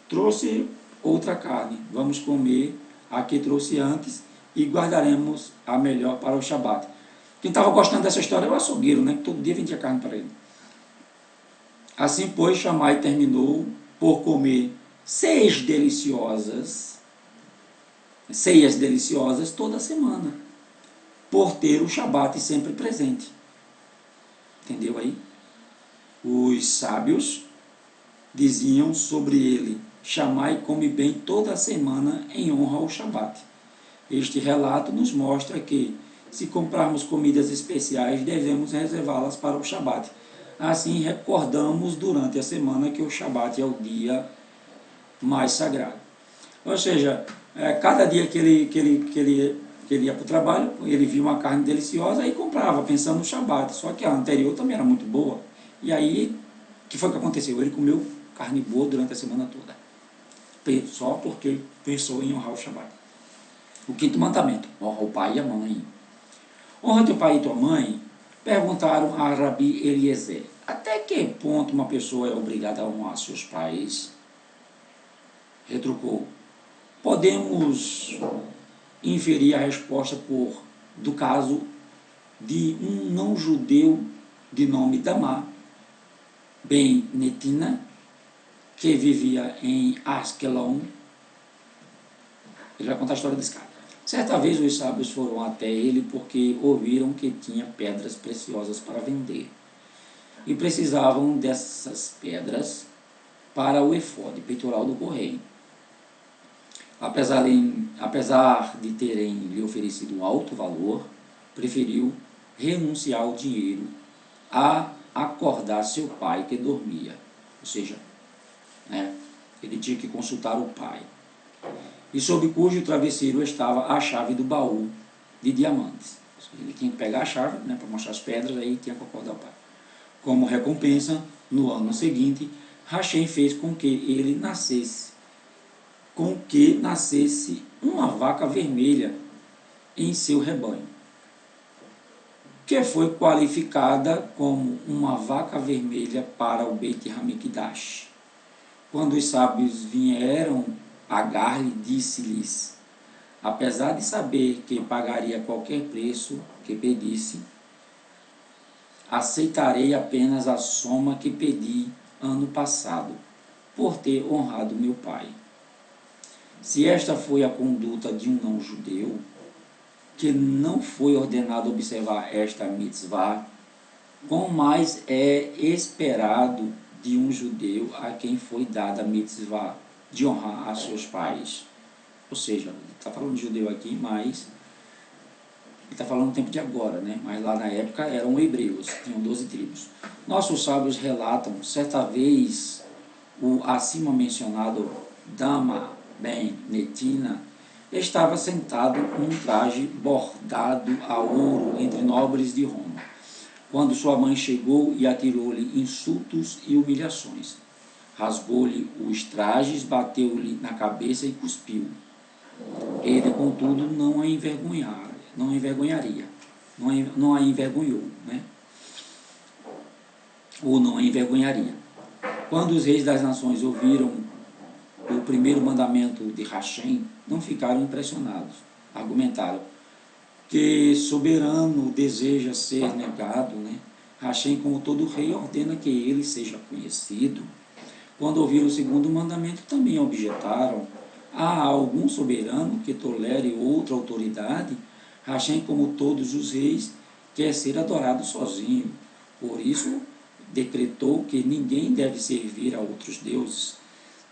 trouxe outra carne, vamos comer a que trouxe antes e guardaremos a melhor para o Shabat. Quem estava gostando dessa história era o açougueiro, né, que todo dia vendia carne para ele. Assim, pois, Shammai terminou por comer ceias deliciosas toda semana, por ter o Shabat sempre presente. Entendeu aí? Os sábios diziam sobre ele: Shammai come bem toda a semana em honra ao Shabat. Este relato nos mostra que, se comprarmos comidas especiais, devemos reservá-las para o Shabat. Assim, recordamos durante a semana que o Shabat é o dia mais sagrado. Ou seja, cada dia que ele ia para o trabalho, ele via uma carne deliciosa e comprava, pensando no Shabat. Só que a anterior também era muito boa. E aí, o que foi que aconteceu? Ele comeu carne boa durante a semana toda, só porque pensou em honrar o Shabat. O quinto mandamento: honra o pai e a mãe. Honra teu pai e tua mãe. Perguntaram a Rabi Eliezer: até que ponto uma pessoa é obrigada a honrar seus pais? Retrucou: podemos inferir a resposta do caso de um não-judeu de nome Damá ben Netina, que vivia em Askelon. Ele vai contar a história desse cara. Certa vez os sábios foram até ele porque ouviram que tinha pedras preciosas para vender e precisavam dessas pedras para o efode, peitoral do correio. Apesar de terem lhe oferecido um alto valor, preferiu renunciar ao dinheiro a acordar seu pai que dormia. Ou seja, né, ele tinha que consultar o pai. E sob cujo travesseiro estava a chave do baú de diamantes. Ele tinha que pegar a chave, né, para mostrar as pedras, aí tinha que acordar o pai. Como recompensa, no ano seguinte, Hashem fez com que nascesse uma vaca vermelha em seu rebanho, que foi qualificada como uma vaca vermelha para o Beit Hamikdash. Quando os sábios vieram, Agar disse-lhes: apesar de saber que pagaria qualquer preço que pedisse, aceitarei apenas a soma que pedi ano passado, por ter honrado meu pai. Se esta foi a conduta de um não-judeu, que não foi ordenado observar esta mitzvah, quão mais é esperado de um judeu a quem foi dada a mitzvah de honrar a seus pais. Ou seja, ele está falando de judeu aqui, mas ele está falando no tempo de agora, né? Mas lá na época eram hebreus, tinham 12 tribos. Nossos sábios relatam, certa vez, o acima mencionado Dama ben Netina estava sentado num traje bordado a ouro entre nobres de Roma, quando sua mãe chegou e atirou-lhe insultos e humilhações. Rasgou-lhe os trajes, bateu-lhe na cabeça e cuspiu. Ele, contudo, não a envergonhou, né? Ou não a envergonharia. Quando os reis das nações ouviram o primeiro mandamento de Hashem, não ficaram impressionados. Argumentaram que soberano deseja ser negado, né? Hashem, como todo rei, ordena que ele seja conhecido. Quando ouviram o segundo mandamento, também objetaram: há algum soberano que tolere outra autoridade? Hashem, como todos os reis, quer ser adorado sozinho. Por isso, decretou que ninguém deve servir a outros deuses.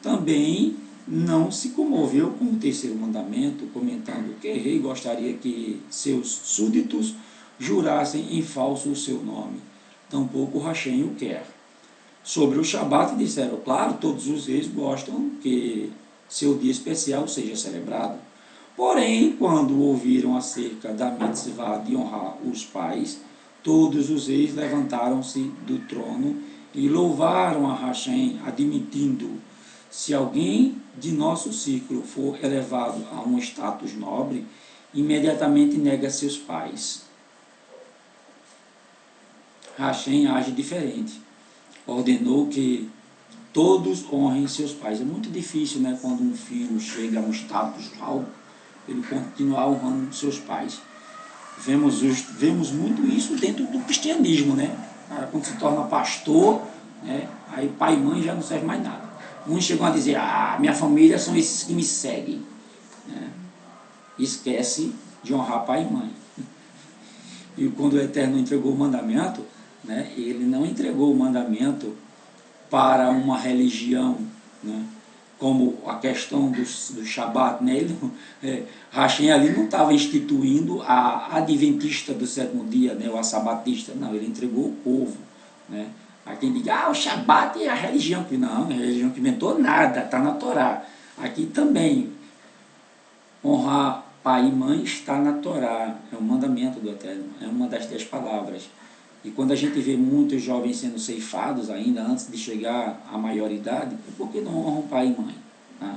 Também não se comoveu com o terceiro mandamento, comentando que o rei gostaria que seus súditos jurassem em falso o seu nome. Tampouco Hashem o quer. Sobre o Shabat disseram: claro, todos os reis gostam que seu dia especial seja celebrado. Porém, quando ouviram acerca da mitzvah de honrar os pais, todos os reis levantaram-se do trono e louvaram a Hashem, admitindo: se alguém de nosso círculo for elevado a um status nobre, imediatamente nega seus pais. Hashem age diferente. Ordenou que todos honrem seus pais. É muito difícil, né, quando um filho chega a um status alto, ele continuar honrando seus pais. Vemos muito isso dentro do cristianismo, né? Quando se torna pastor, né, aí pai e mãe já não serve mais nada. Uns chegam a dizer: minha família são esses que me seguem, né? Esquece de honrar pai e mãe. E quando o Eterno entregou o mandamento, né, ele não entregou o mandamento para uma religião, né, como a questão do Shabat, né? Hashem ali não estava instituindo a adventista do sétimo dia, né, ou a sabatista, não, ele entregou o povo, né? Há quem diga: o Shabat é a religião que não, a religião que inventou nada, está na Torá. Aqui também, honrar pai e mãe está na Torá, é um mandamento do Eterno, é uma das 10 palavras. E quando a gente vê muitos jovens sendo ceifados ainda antes de chegar à maioridade, é porque não honram pai e mãe, tá?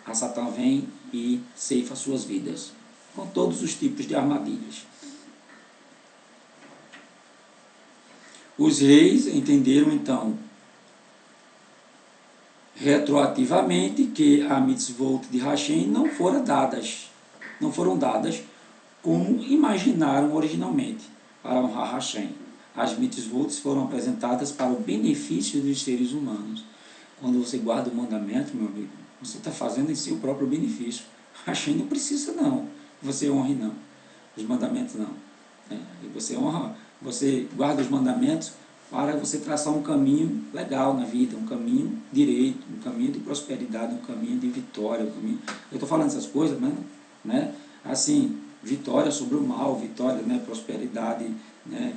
A Satã vem e ceifa suas vidas, com todos os tipos de armadilhas. Os reis entenderam então, retroativamente, que a mitzvot de Hashem não foram dadas como imaginaram originalmente, para honrar Hashem. As mitzvot foram apresentadas para o benefício dos seres humanos. Quando você guarda o mandamento, meu amigo, você está fazendo em seu próprio benefício. Hashem não precisa não, você honre não, os mandamentos não. E você guarda os mandamentos para você traçar um caminho legal na vida, um caminho direito, um caminho de prosperidade, um caminho de vitória. Eu estou falando essas coisas, mas, né, assim, vitória sobre o mal, vitória, né, prosperidade, né,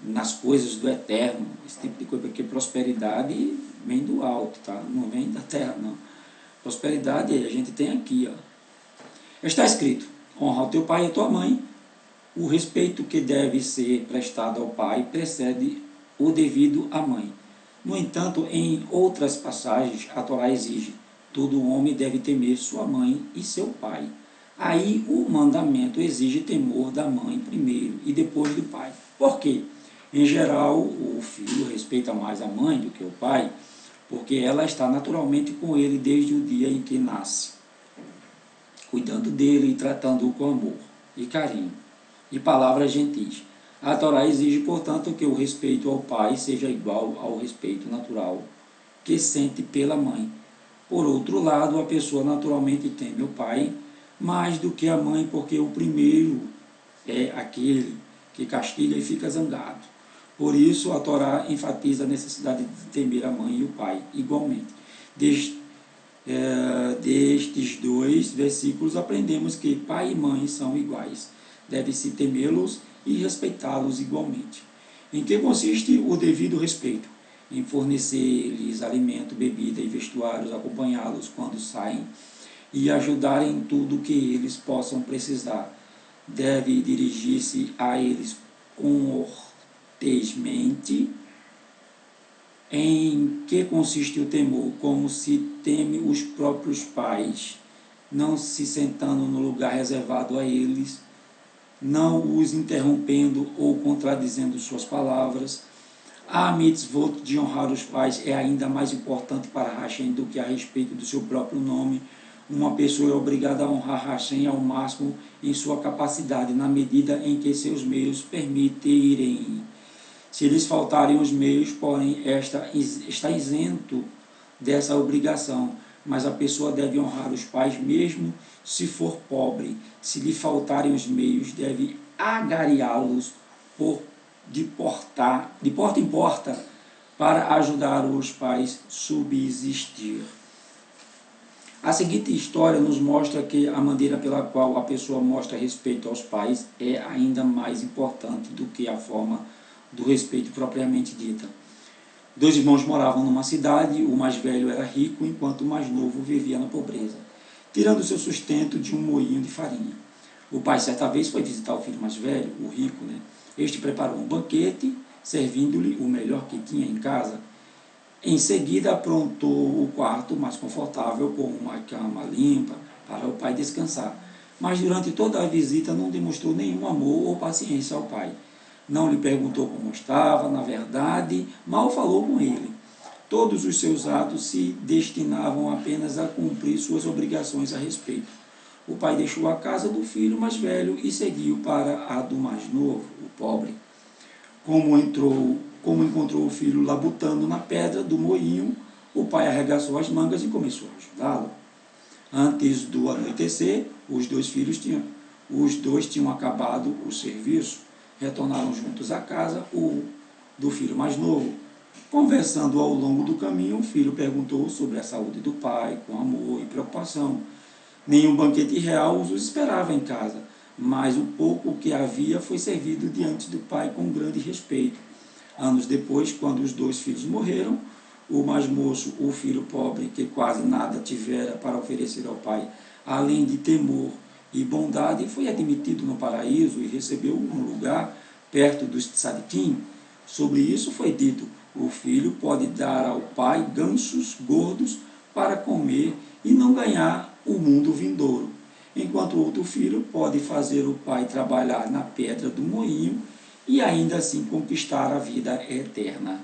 nas coisas do eterno, esse tipo de coisa, porque prosperidade vem do alto, tá? Não vem da terra, não. Prosperidade a gente tem aqui, ó. Está escrito: honra o teu pai e a tua mãe. O respeito que deve ser prestado ao pai precede o devido à mãe. No entanto, em outras passagens, a Torá exige: todo homem deve temer sua mãe e seu pai. Aí o mandamento exige temor da mãe primeiro e depois do pai. Por quê? Em geral, o filho respeita mais a mãe do que o pai, porque ela está naturalmente com ele desde o dia em que nasce, cuidando dele e tratando-o com amor e carinho e palavras gentis. A Torá exige, portanto, que o respeito ao pai seja igual ao respeito natural que sente pela mãe. Por outro lado, a pessoa naturalmente teme o pai mais do que a mãe, porque o primeiro é aquele que castiga e fica zangado. Por isso, a Torá enfatiza a necessidade de temer a mãe e o pai igualmente. Destes 2 versículos aprendemos que pai e mãe são iguais. Deve-se temê-los e respeitá-los igualmente. Em que consiste o devido respeito? Em fornecer-lhes alimento, bebida e vestuários, acompanhá-los quando saem e ajudar em tudo que eles possam precisar. Deve dirigir-se a eles cortesmente. Em que consiste o temor? Como se teme os próprios pais, não se sentando no lugar reservado a eles, não os interrompendo ou contradizendo suas palavras. A mitzvot de honrar os pais é ainda mais importante para Hashem do que a respeito do seu próprio nome. Uma pessoa é obrigada a honrar Hashem ao máximo em sua capacidade, na medida em que seus meios permitirem. Se lhes faltarem os meios, porém, está isento dessa obrigação, mas a pessoa deve honrar os pais mesmo se for pobre. Se lhe faltarem os meios, deve agariá-los de porta em porta para ajudar os pais a subsistir. A seguinte história nos mostra que a maneira pela qual a pessoa mostra respeito aos pais é ainda mais importante do que a forma do respeito propriamente dita. 2 irmãos moravam numa cidade, o mais velho era rico, enquanto o mais novo vivia na pobreza, tirando seu sustento de um moinho de farinha. O pai certa vez foi visitar o filho mais velho, o rico, Este preparou um banquete, servindo-lhe o melhor que tinha em casa. Em seguida, aprontou o quarto mais confortável com uma cama limpa para o pai descansar. Mas durante toda a visita não demonstrou nenhum amor ou paciência ao pai. Não lhe perguntou como estava, na verdade, mal falou com ele. Todos os seus atos se destinavam apenas a cumprir suas obrigações a respeito. O pai deixou a casa do filho mais velho e seguiu para a do mais novo, o pobre. Como encontrou o filho labutando na pedra do moinho, o pai arregaçou as mangas e começou a ajudá-lo. Antes do anoitecer, os dois tinham acabado o serviço. Retornaram juntos à casa do filho mais novo. Conversando ao longo do caminho, o filho perguntou sobre a saúde do pai, com amor e preocupação. Nenhum banquete real os esperava em casa, mas o pouco que havia foi servido diante do pai com grande respeito. Anos depois, quando os 2 filhos morreram, o mais moço, o filho pobre, que quase nada tivera para oferecer ao pai, além de temor e bondade, foi admitido no paraíso e recebeu um lugar perto dos tzadikim. Sobre isso foi dito: o filho pode dar ao pai gansos gordos para comer e não ganhar o mundo vindouro, enquanto o outro filho pode fazer o pai trabalhar na pedra do moinho e ainda assim conquistar a vida eterna.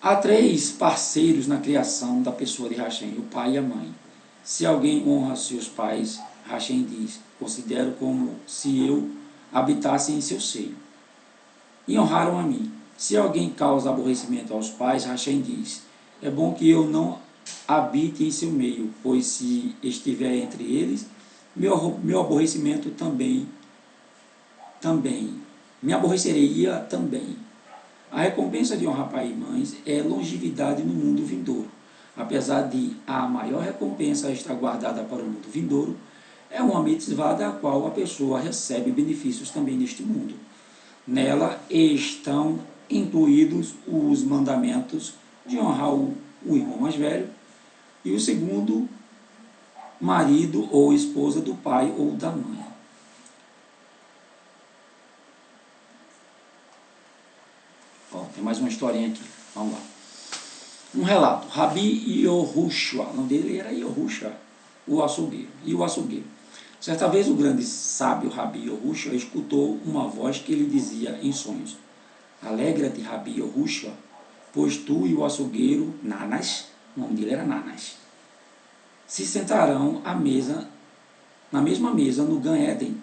Há 3 parceiros na criação da pessoa de Hashem, o pai e a mãe. Se alguém honra seus pais, Hashem diz: considero como se eu habitasse em seu seio. E honraram a mim. Se alguém causa aborrecimento aos pais, Hashem diz: é bom que eu não habite em seu meio, pois se estiver entre eles, meu aborrecimento também, me aborreceria também. A recompensa de honrar pai e mães é longevidade no mundo vindouro. Apesar de a maior recompensa estar guardada para o mundo vindouro, é uma mitzvah da qual a pessoa recebe benefícios também neste mundo. Nela estão incluídos os mandamentos de honrar o irmão mais velho e o segundo marido ou esposa do pai ou da mãe. Tem mais uma historinha aqui, vamos lá. Um relato: Rabi Yehoshua, o nome dele era Yehoshua, o açougueiro. Certa vez o grande sábio Rabi Yehoshua escutou uma voz que lhe dizia em sonhos: alegra-te, Rabi Yehoshua, pois tu e o açougueiro Nanas, o nome dele era Nanas, se sentarão na mesma mesa no Gan Eden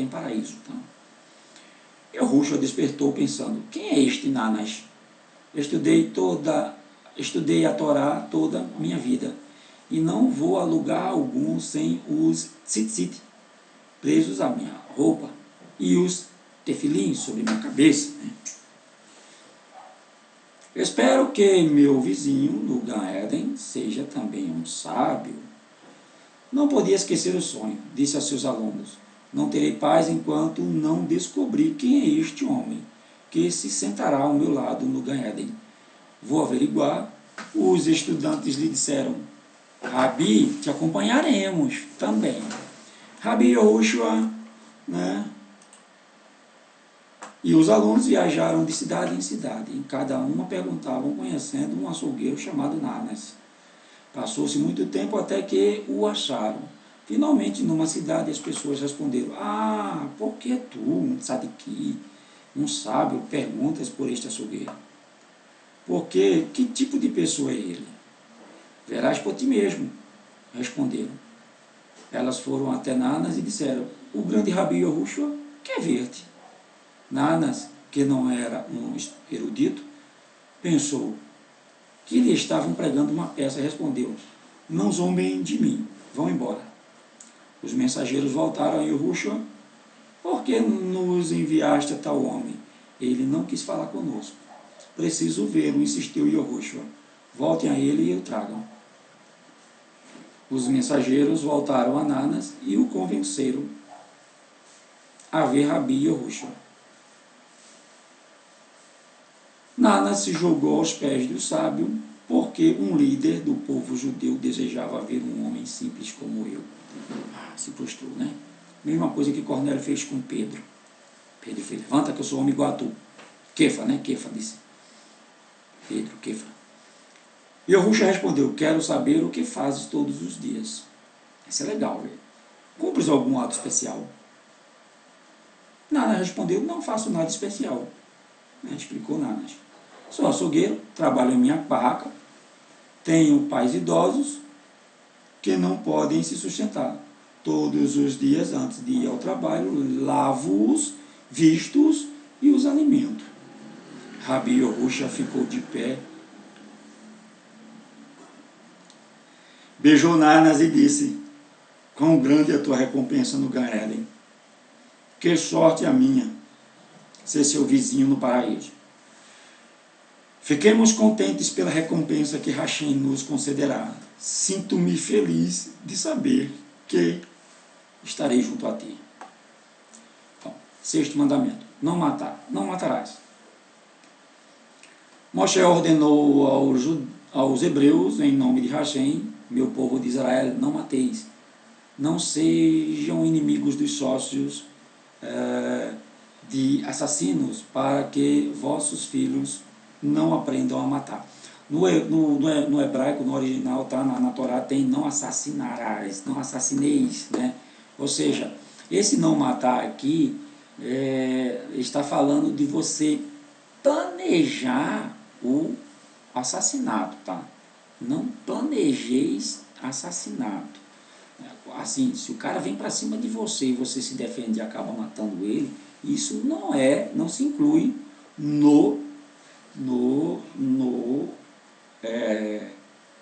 paraíso. Então, Yehoshua despertou pensando: quem é este Nanas? Estudei a Torá toda minha vida e não vou a lugar algum sem os tzitzit presos à minha roupa e os tefilim sobre minha cabeça. Espero que meu vizinho no Gan Eden seja também um sábio. Não podia esquecer o sonho, disse a seus alunos: não terei paz enquanto não descobrir quem é este homem que se sentará ao meu lado no Gan Eden. Vou averiguar. Os estudantes lhe disseram: Rabi, te acompanharemos também. Rabi Yehoshua, E os alunos viajaram de cidade em cidade. Em cada uma perguntavam, conhecendo um açougueiro chamado Nanas. Passou-se muito tempo até que o acharam. Finalmente, numa cidade, as pessoas responderam: por que tu, um tzadiki, um sábio, perguntas por este açougueiro. Porque que tipo de pessoa é ele? Verás por ti mesmo, responderam. Elas foram até Nanas e disseram, o grande Rabi Yahushua quer ver-te. Nanas, que não era um erudito, pensou que lhe estavam pregando uma peça e respondeu, não zombem de mim, vão embora. Os mensageiros voltaram a Yahushua, por que nos enviaste a tal homem? Ele não quis falar conosco. Preciso vê-lo, insistiu Yahushua. Voltem a ele e o tragam. Os mensageiros voltaram a Nanas e o convenceram a ver Rabi Yahushua. Nanas se jogou aos pés do sábio, porque um líder do povo judeu desejava ver um homem simples como eu. Se prostrou, né? Mesma coisa que Cornélio fez com Pedro. Pedro fez, levanta que eu sou homem igual a tu. Kefa, né? Kefa disse. Pedro, Kefa. E Yahushua respondeu, quero saber o que fazes todos os dias. Isso é legal, velho. Cumpres algum ato especial? Nanas respondeu, não faço nada especial. Explicou Nanas. Sou açougueiro, trabalho em minha barraca, tenho pais idosos que não podem se sustentar. Todos os dias, antes de ir ao trabalho, lavo-os, visto-os e os alimento. Rabi Yahushua ficou de pé, beijou Nanas e disse, quão grande é a tua recompensa no Gan Eden. Que sorte a minha, ser seu vizinho no paraíso. Fiquemos contentes pela recompensa que Hashem nos concederá. Sinto-me feliz de saber que estarei junto a ti. Então, sexto mandamento, não matar, não matarás. Moshe ordenou aos hebreus, em nome de Hashem, meu povo de Israel, não mateis. Não sejam inimigos dos sócios de assassinos, para que vossos filhos não aprendam a matar. No hebraico, no original, tá, na Torá tem não assassinarás, não assassineis, né? Ou seja, esse não matar aqui está falando de você planejar o assassinato, tá? Não planejeis assassinato. Assim, se o cara vem para cima de você e você se defende e acaba matando ele, isso não se inclui no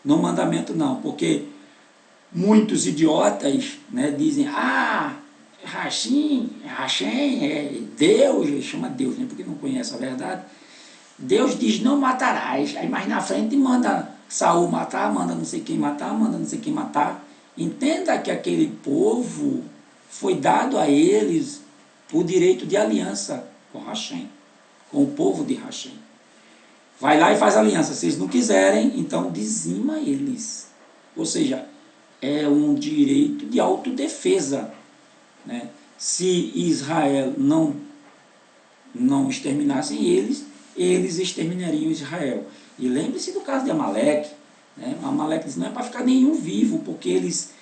mandamento não, porque muitos idiotas, né, dizem, Hashem é Deus, chama Deus, né, porque não conhece a verdade. Deus diz não matarás, aí mais na frente manda Saul matar, manda não sei quem matar, manda não sei quem matar. Entenda que aquele povo foi dado a eles o direito de aliança com Hashem, com o povo de Hashem. Vai lá e faz aliança. Se eles não quiserem, então dizima eles. Ou seja, é um direito de autodefesa, né? Se Israel não exterminassem eles exterminariam Israel. E lembre-se do caso de Amaleque, né? Amaleque diz, não é para ficar nenhum vivo, porque eles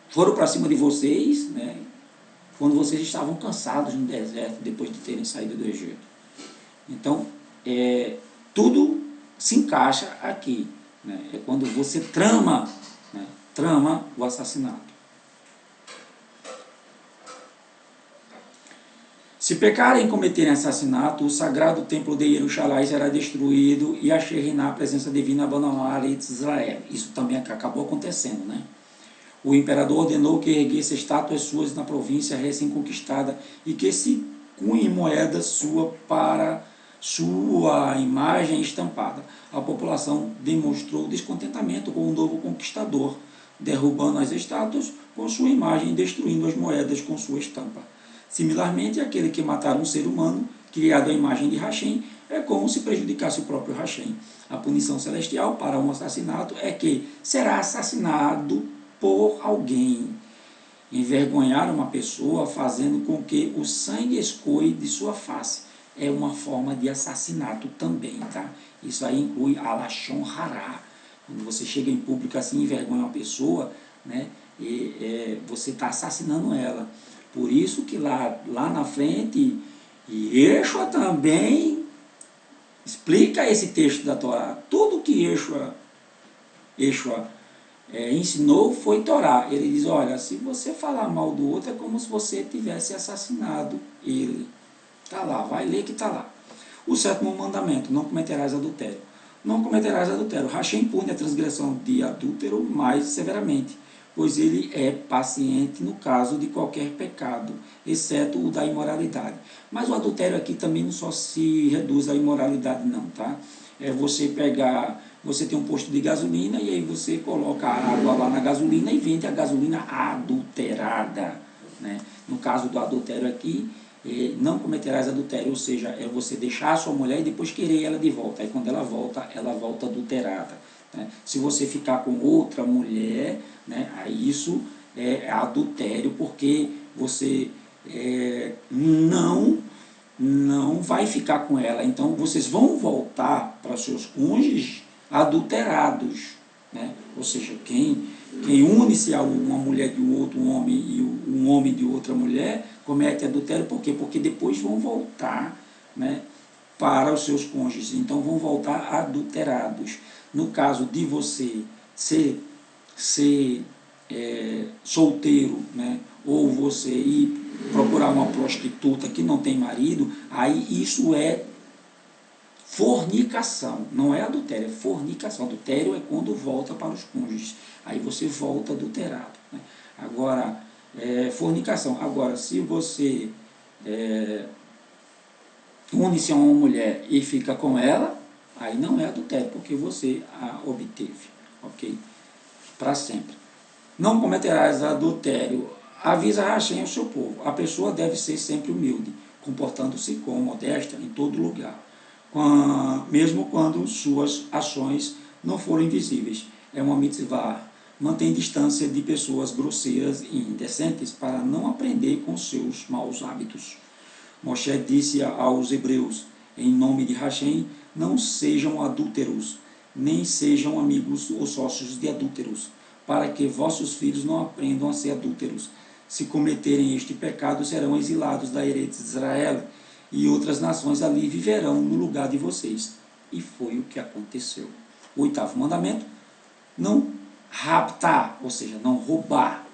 foram para cima de vocês, né? Quando vocês estavam cansados no deserto, depois de terem saído do Egito. Então, tudo se encaixa aqui, né? É quando você trama o assassinato. Se pecarem e cometerem assassinato, o sagrado templo de Jerusalém será destruído e a Shekhinah, a presença divina, abandonará Israel. Isso também acabou acontecendo, né? O imperador ordenou que erguesse estátuas suas na província recém-conquistada e que se cunhe moeda sua para sua imagem estampada. A população demonstrou descontentamento com o novo conquistador, derrubando as estátuas com sua imagem e destruindo as moedas com sua estampa. Similarmente, aquele que matar um ser humano, criado à imagem de Hashem, é como se prejudicasse o próprio Hashem. A punição celestial para um assassinato é que será assassinado por alguém. Envergonhar uma pessoa fazendo com que o sangue escoe de sua face é uma forma de assassinato também, tá? Isso aí inclui a lashon hará. Quando você chega em público assim e envergonha uma pessoa, né, você está assassinando ela. Por isso que lá na frente, Yeshua também explica esse texto da Torá. Tudo que Yeshua ensinou foi Torá. Ele diz, olha, se você falar mal do outro, é como se você tivesse assassinado ele. Está lá, vai ler que está lá. O 7º mandamento, não cometerás adultério. Não cometerás adultério. Hashem pune a transgressão de adúltero mais severamente, pois ele é paciente no caso de qualquer pecado, exceto o da imoralidade. Mas o adultério aqui também não só se reduz à imoralidade não, tá? É você pegar, você tem um posto de gasolina e aí você coloca a água lá na gasolina e vende a gasolina adulterada, né? No caso do adultério aqui, não cometerás adultério, ou seja, é você deixar a sua mulher e depois querer ela de volta. Aí quando ela volta adulterada, né? Se você ficar com outra mulher, né, aí isso é adultério, porque você não vai ficar com ela. Então vocês vão voltar para seus cônjuges adulterados, né? Ou seja, quem une-se a uma mulher de um outro homem e um homem de outra mulher comete adultério. Por quê? Porque depois vão voltar, né, para os seus cônjuges. Então vão voltar adulterados. No caso de você ser solteiro, né, ou você ir procurar uma prostituta que não tem marido, aí isso é fornicação, não é adultério, é fornicação. Adultério é quando volta para os cônjuges, aí você volta adulterado, né? Agora, fornicação. Agora, se você une-se a uma mulher e fica com ela, aí não é adultério, porque você a obteve, ok? Para sempre. Não cometerás adultério. Avisa Hashem ao seu povo. A pessoa deve ser sempre humilde, comportando-se com modéstia em todo lugar, mesmo quando suas ações não forem visíveis. É uma mitzvah. Mantém distância de pessoas grosseiras e indecentes para não aprender com seus maus hábitos. Moshe disse aos hebreus, em nome de Hashem, não sejam adúlteros, nem sejam amigos ou sócios de adúlteros, para que vossos filhos não aprendam a ser adúlteros. Se cometerem este pecado, serão exilados da herança de Israel, e outras nações ali viverão no lugar de vocês. E foi o que aconteceu. O 8º mandamento, não raptar, ou seja, não roubar.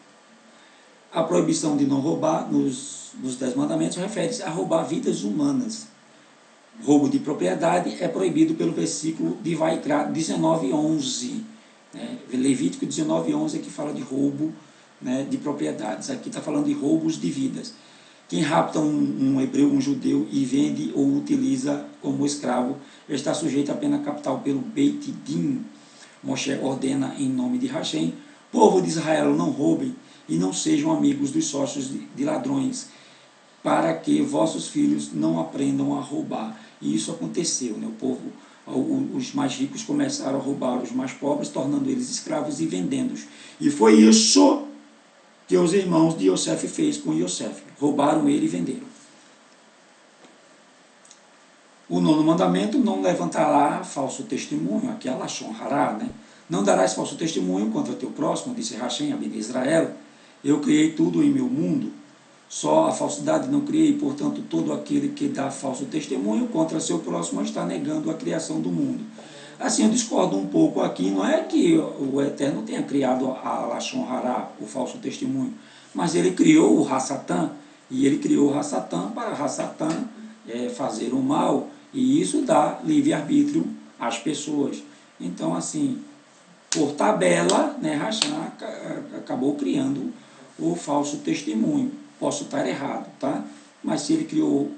A proibição de não roubar nos 10 mandamentos refere-se a roubar vidas humanas. Roubo de propriedade é proibido pelo versículo de Vaikra 19:11. Né? Levítico 19:11 é que fala de roubo, né, de propriedades. Aqui está falando de roubos de vidas. Quem rapta um hebreu, um judeu, e vende ou utiliza como escravo, está sujeito a pena capital pelo Beit Din. Moshe ordena em nome de Hashem, povo de Israel, não roubem e não sejam amigos dos sócios de ladrões, para que vossos filhos não aprendam a roubar. E isso aconteceu, né? O povo, os mais ricos começaram a roubar os mais pobres, tornando eles escravos e vendendo-os. E foi isso que os irmãos de Yosef fez com Yosef. Roubaram ele e venderam. O 9º mandamento, não levantará falso testemunho. Aqui é a Lashon Hará, né? Não darás falso testemunho contra teu próximo, disse Hashem a Ben Israel. Eu criei tudo em meu mundo, só a falsidade não criei, portanto, todo aquele que dá falso testemunho contra seu próximo está negando a criação do mundo. Assim, eu discordo um pouco aqui, não é que o Eterno tenha criado a Lashon Hará, o falso testemunho, mas ele criou o Hassatan, e ele criou o Hassatan para Hassatan fazer o mal, e isso dá livre-arbítrio às pessoas. Então, assim, por tabela, né, Hashem acabou criando o falso testemunho. Posso estar errado, tá? Hashem criou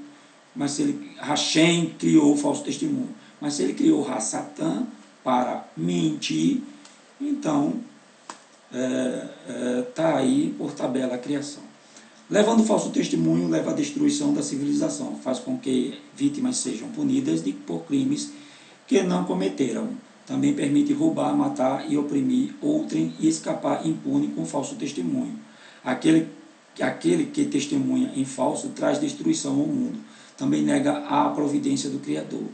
o falso testemunho. Mas se ele criou Hassatan para mentir, então está aí por tabela a criação. Levando o falso testemunho, leva à destruição da civilização, faz com que vítimas sejam punidas por crimes que não cometeram. Também permite roubar, matar e oprimir outrem e escapar impune com falso testemunho. Aquele que testemunha em falso traz destruição ao mundo. Também nega a providência do Criador.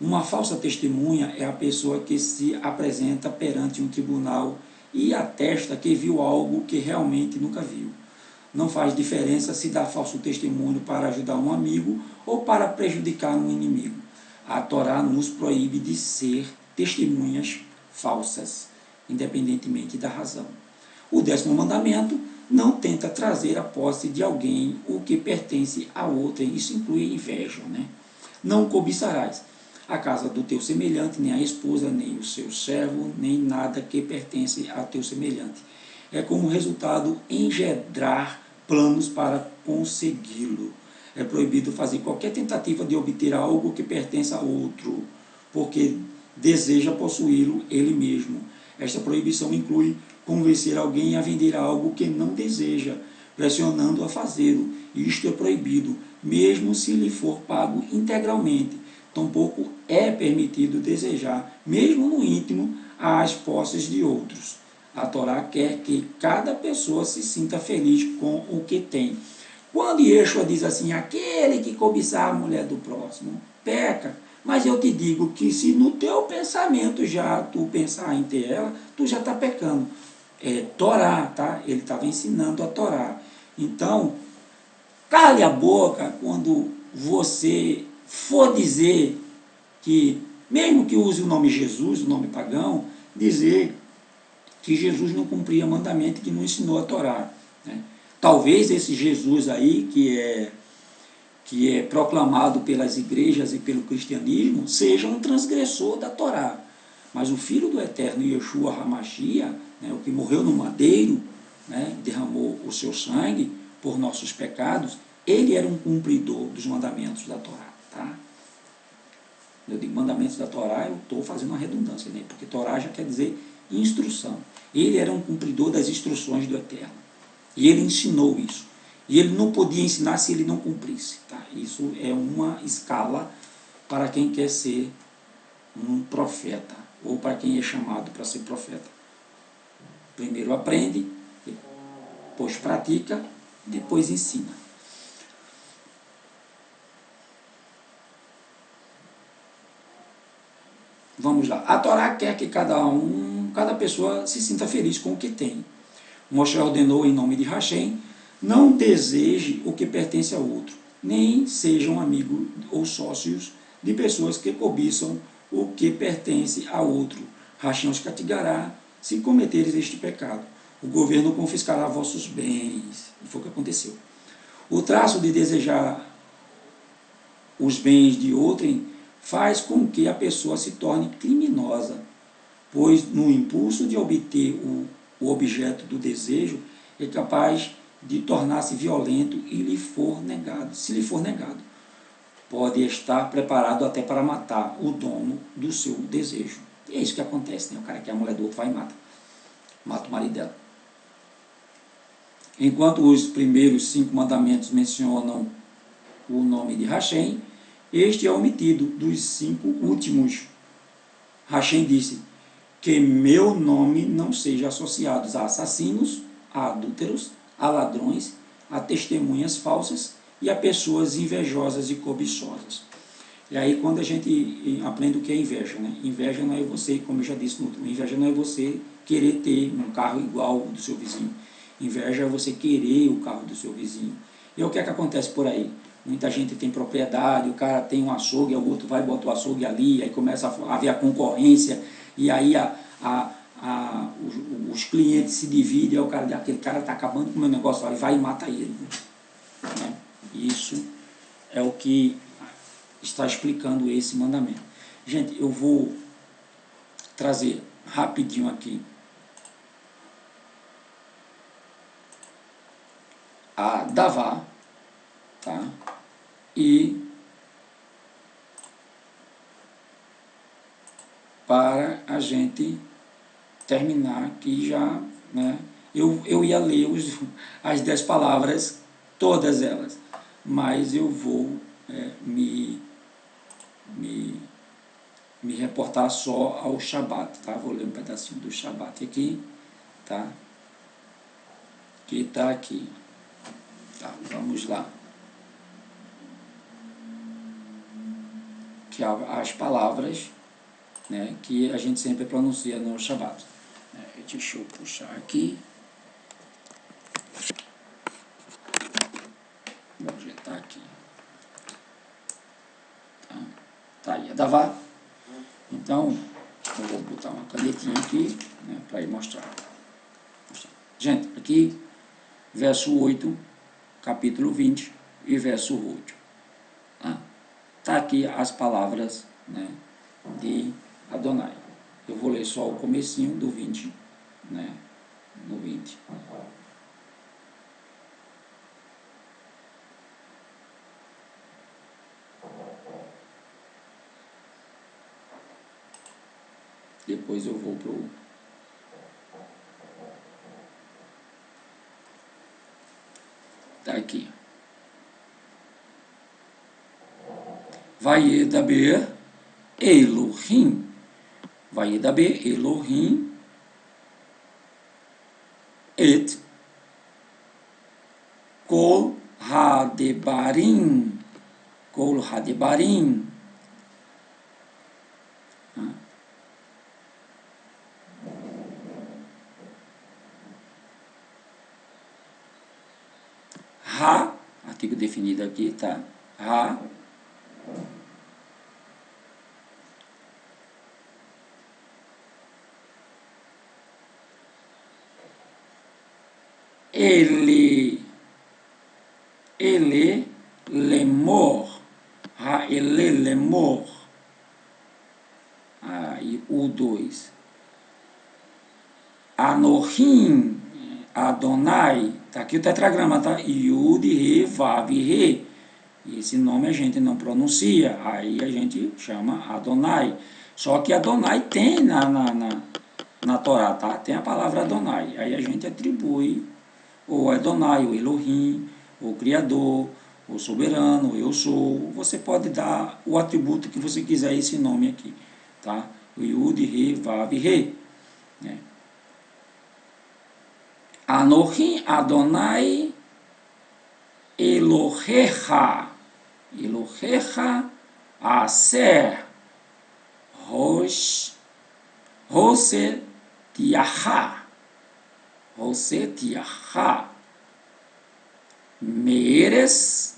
Uma falsa testemunha é a pessoa que se apresenta perante um tribunal e atesta que viu algo que realmente nunca viu. Não faz diferença se dá falso testemunho para ajudar um amigo ou para prejudicar um inimigo. A Torá nos proíbe de ser testemunhas falsas, independentemente da razão. O 10º mandamento não tenta trazer à posse de alguém o que pertence a outrem. Isso inclui inveja, né? Não cobiçarás a casa do teu semelhante, nem a esposa, nem o seu servo, nem nada que pertence a teu semelhante. É como resultado engendrar planos para consegui-lo. É proibido fazer qualquer tentativa de obter algo que pertence a outro, porque deseja possuí-lo ele mesmo. Esta proibição inclui convencer alguém a vender algo que não deseja, pressionando a fazê-lo. Isto é proibido, mesmo se lhe for pago integralmente. Tampouco é permitido desejar, mesmo no íntimo, as posses de outros. A Torá quer que cada pessoa se sinta feliz com o que tem. Quando Yeshua diz assim, aquele que cobiçar a mulher do próximo, peca. Mas eu te digo que se no teu pensamento já tu pensar em ter ela, tu já está pecando. É Torá, tá? Ele estava ensinando a Torá. Então, cale a boca quando você for dizer que, mesmo que use o nome Jesus, o nome pagão, dizer que Jesus não cumpria mandamento, que não ensinou a Torá, né? Talvez esse Jesus aí, que é proclamado pelas igrejas e pelo cristianismo, seja um transgressor da Torá. Mas o Filho do Eterno, Yeshua HaMashiach, né, o que morreu no madeiro, né, derramou o seu sangue por nossos pecados, ele era um cumpridor dos mandamentos da Torá. Tá? Eu digo mandamentos da Torá, eu estou fazendo uma redundância, né, porque Torá já quer dizer instrução. Ele era um cumpridor das instruções do Eterno. E ele ensinou isso. E ele não podia ensinar se ele não cumprisse. Tá? Isso é uma escala para quem quer ser um profeta, ou para quem é chamado para ser profeta. Primeiro aprende, depois pratica, depois ensina. Vamos lá. A Torá quer que cada pessoa se sinta feliz com o que tem. Moshe ordenou em nome de Hashem, não deseje o que pertence ao outro, nem sejam amigos ou sócios de pessoas que cobiçam o que pertence a outro. Hashem os castigará se cometeres este pecado. O governo confiscará vossos bens. E foi o que aconteceu. O traço de desejar os bens de outrem faz com que a pessoa se torne criminosa, pois no impulso de obter o objeto do desejo é capaz de tornar-se violento e lhe for negado. Se lhe for negado, pode estar preparado até para matar o dono do seu desejo. E é isso que acontece, né? O cara quer a mulher do outro, vai e mata o marido dela. Enquanto os primeiros 5 mandamentos mencionam o nome de Hashem, este é omitido dos 5 últimos. Hashem disse que meu nome não seja associado a assassinos, a adúlteros, a ladrões, a testemunhas falsas e a pessoas invejosas e cobiçosas. E aí quando a gente aprende o que é inveja, né? Inveja não é você, como eu já disse no último, inveja não é você querer ter um carro igual ao do seu vizinho. Inveja é você querer o carro do seu vizinho. E o que é que acontece por aí? Muita gente tem propriedade, o cara tem um açougue, o outro vai e bota o açougue ali, aí começa a haver a concorrência, e aí os clientes se dividem, aí o cara, aquele cara está acabando com o meu negócio, aí vai e mata ele. Né? Isso é o que está explicando esse mandamento. Gente, eu vou trazer rapidinho aqui a Davá, tá? E para a gente terminar aqui já, né? Eu ia ler as 10 palavras, todas elas, mas eu vou me reportar só ao Shabat, tá? Vou ler um pedacinho do Shabat aqui, tá? Que está aqui. Tá, vamos lá. Que as palavras, né, que a gente sempre pronuncia no Shabat. Deixa eu puxar aqui. Vou ajeitar aqui. Tá aí, a Davá. Então, eu vou botar uma canetinha aqui, né, para ir mostrar. Gente, aqui, verso 8, capítulo 20 e verso 8. Tá aqui as palavras, né, de Adonai. Eu vou ler só o comecinho do 20, né, no 20. Depois eu vou pro... Tá aqui. Vayedaber Elohim. Vayedaber Elohim et Kol Hadebarim. Kol Hadebarim. Ha, artigo definido aqui, tá? Ha, ele lemor, ha, ele lemor, aí o 2, Anohim, Adonai, tá aqui o tetragrama, tá? Yud, Re, Vav, Re. Esse nome a gente não pronuncia, aí a gente chama Adonai. Só que Adonai tem na Torá, tá? Tem a palavra Adonai. Aí a gente atribui o Adonai, o Elohim, o Criador, o Soberano, o Eu Sou. Você pode dar o atributo que você quiser a esse nome aqui, tá? O Yud, Re, Vav, Re. Né? Anohim Adonai Elohecha. Elohecha Aser Hosetiaha Meres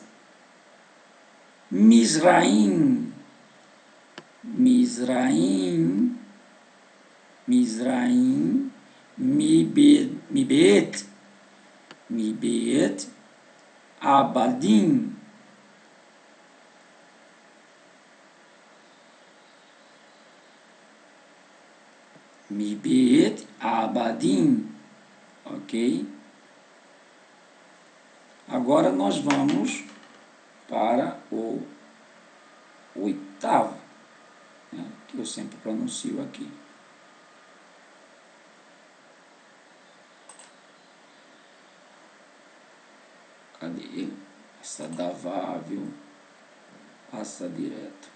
Mizraim Mibet Abadim Mibet Abadim, ok? Agora nós vamos para o 8º, né, que eu sempre pronuncio aqui. Cadê? Essa Davá, viu? Passa direto.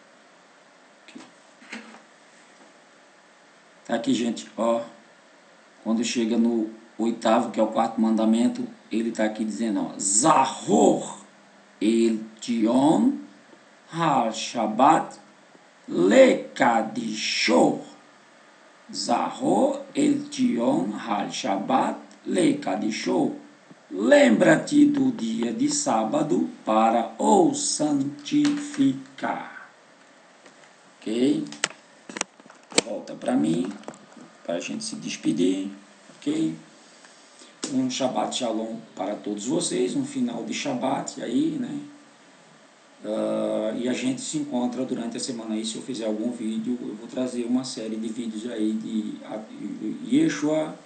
Aqui. Tá aqui, gente, ó. Quando chega no 8º, que é o 4º mandamento, ele tá aqui dizendo, ó, Zahor el Tion Har Shabbat Lekadishor. Zahor el Tion Har Shabbat Lekadishor. Lembra-te do dia de sábado para o santificar. Ok? Volta para mim, para a gente se despedir. Ok? Um Shabbat Shalom para todos vocês, um final de Shabbat aí, né? E a gente se encontra durante a semana aí. Se eu fizer algum vídeo, eu vou trazer uma série de vídeos aí de Yeshua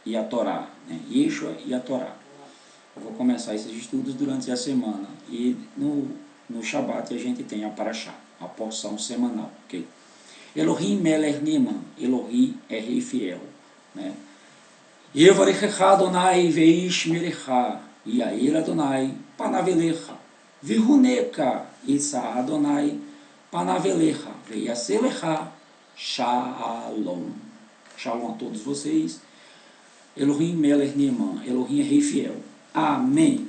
e a Torá, né? Yeshua e a Torá. Eu vou começar esses estudos durante a semana. E no Shabbat a gente tem a Parashá, a porção semanal, ok? Elohim Melech Niman, Elohim é rei fiel, né? Yevarechecha Adonai veish merecha, Yair Adonai panavelecha, Vihuneka Isa Adonai panavelecha, Veiaselecha Shalom. Shalom a todos vocês. Elohim Melech Niman, Elohim é rei fiel. Amém.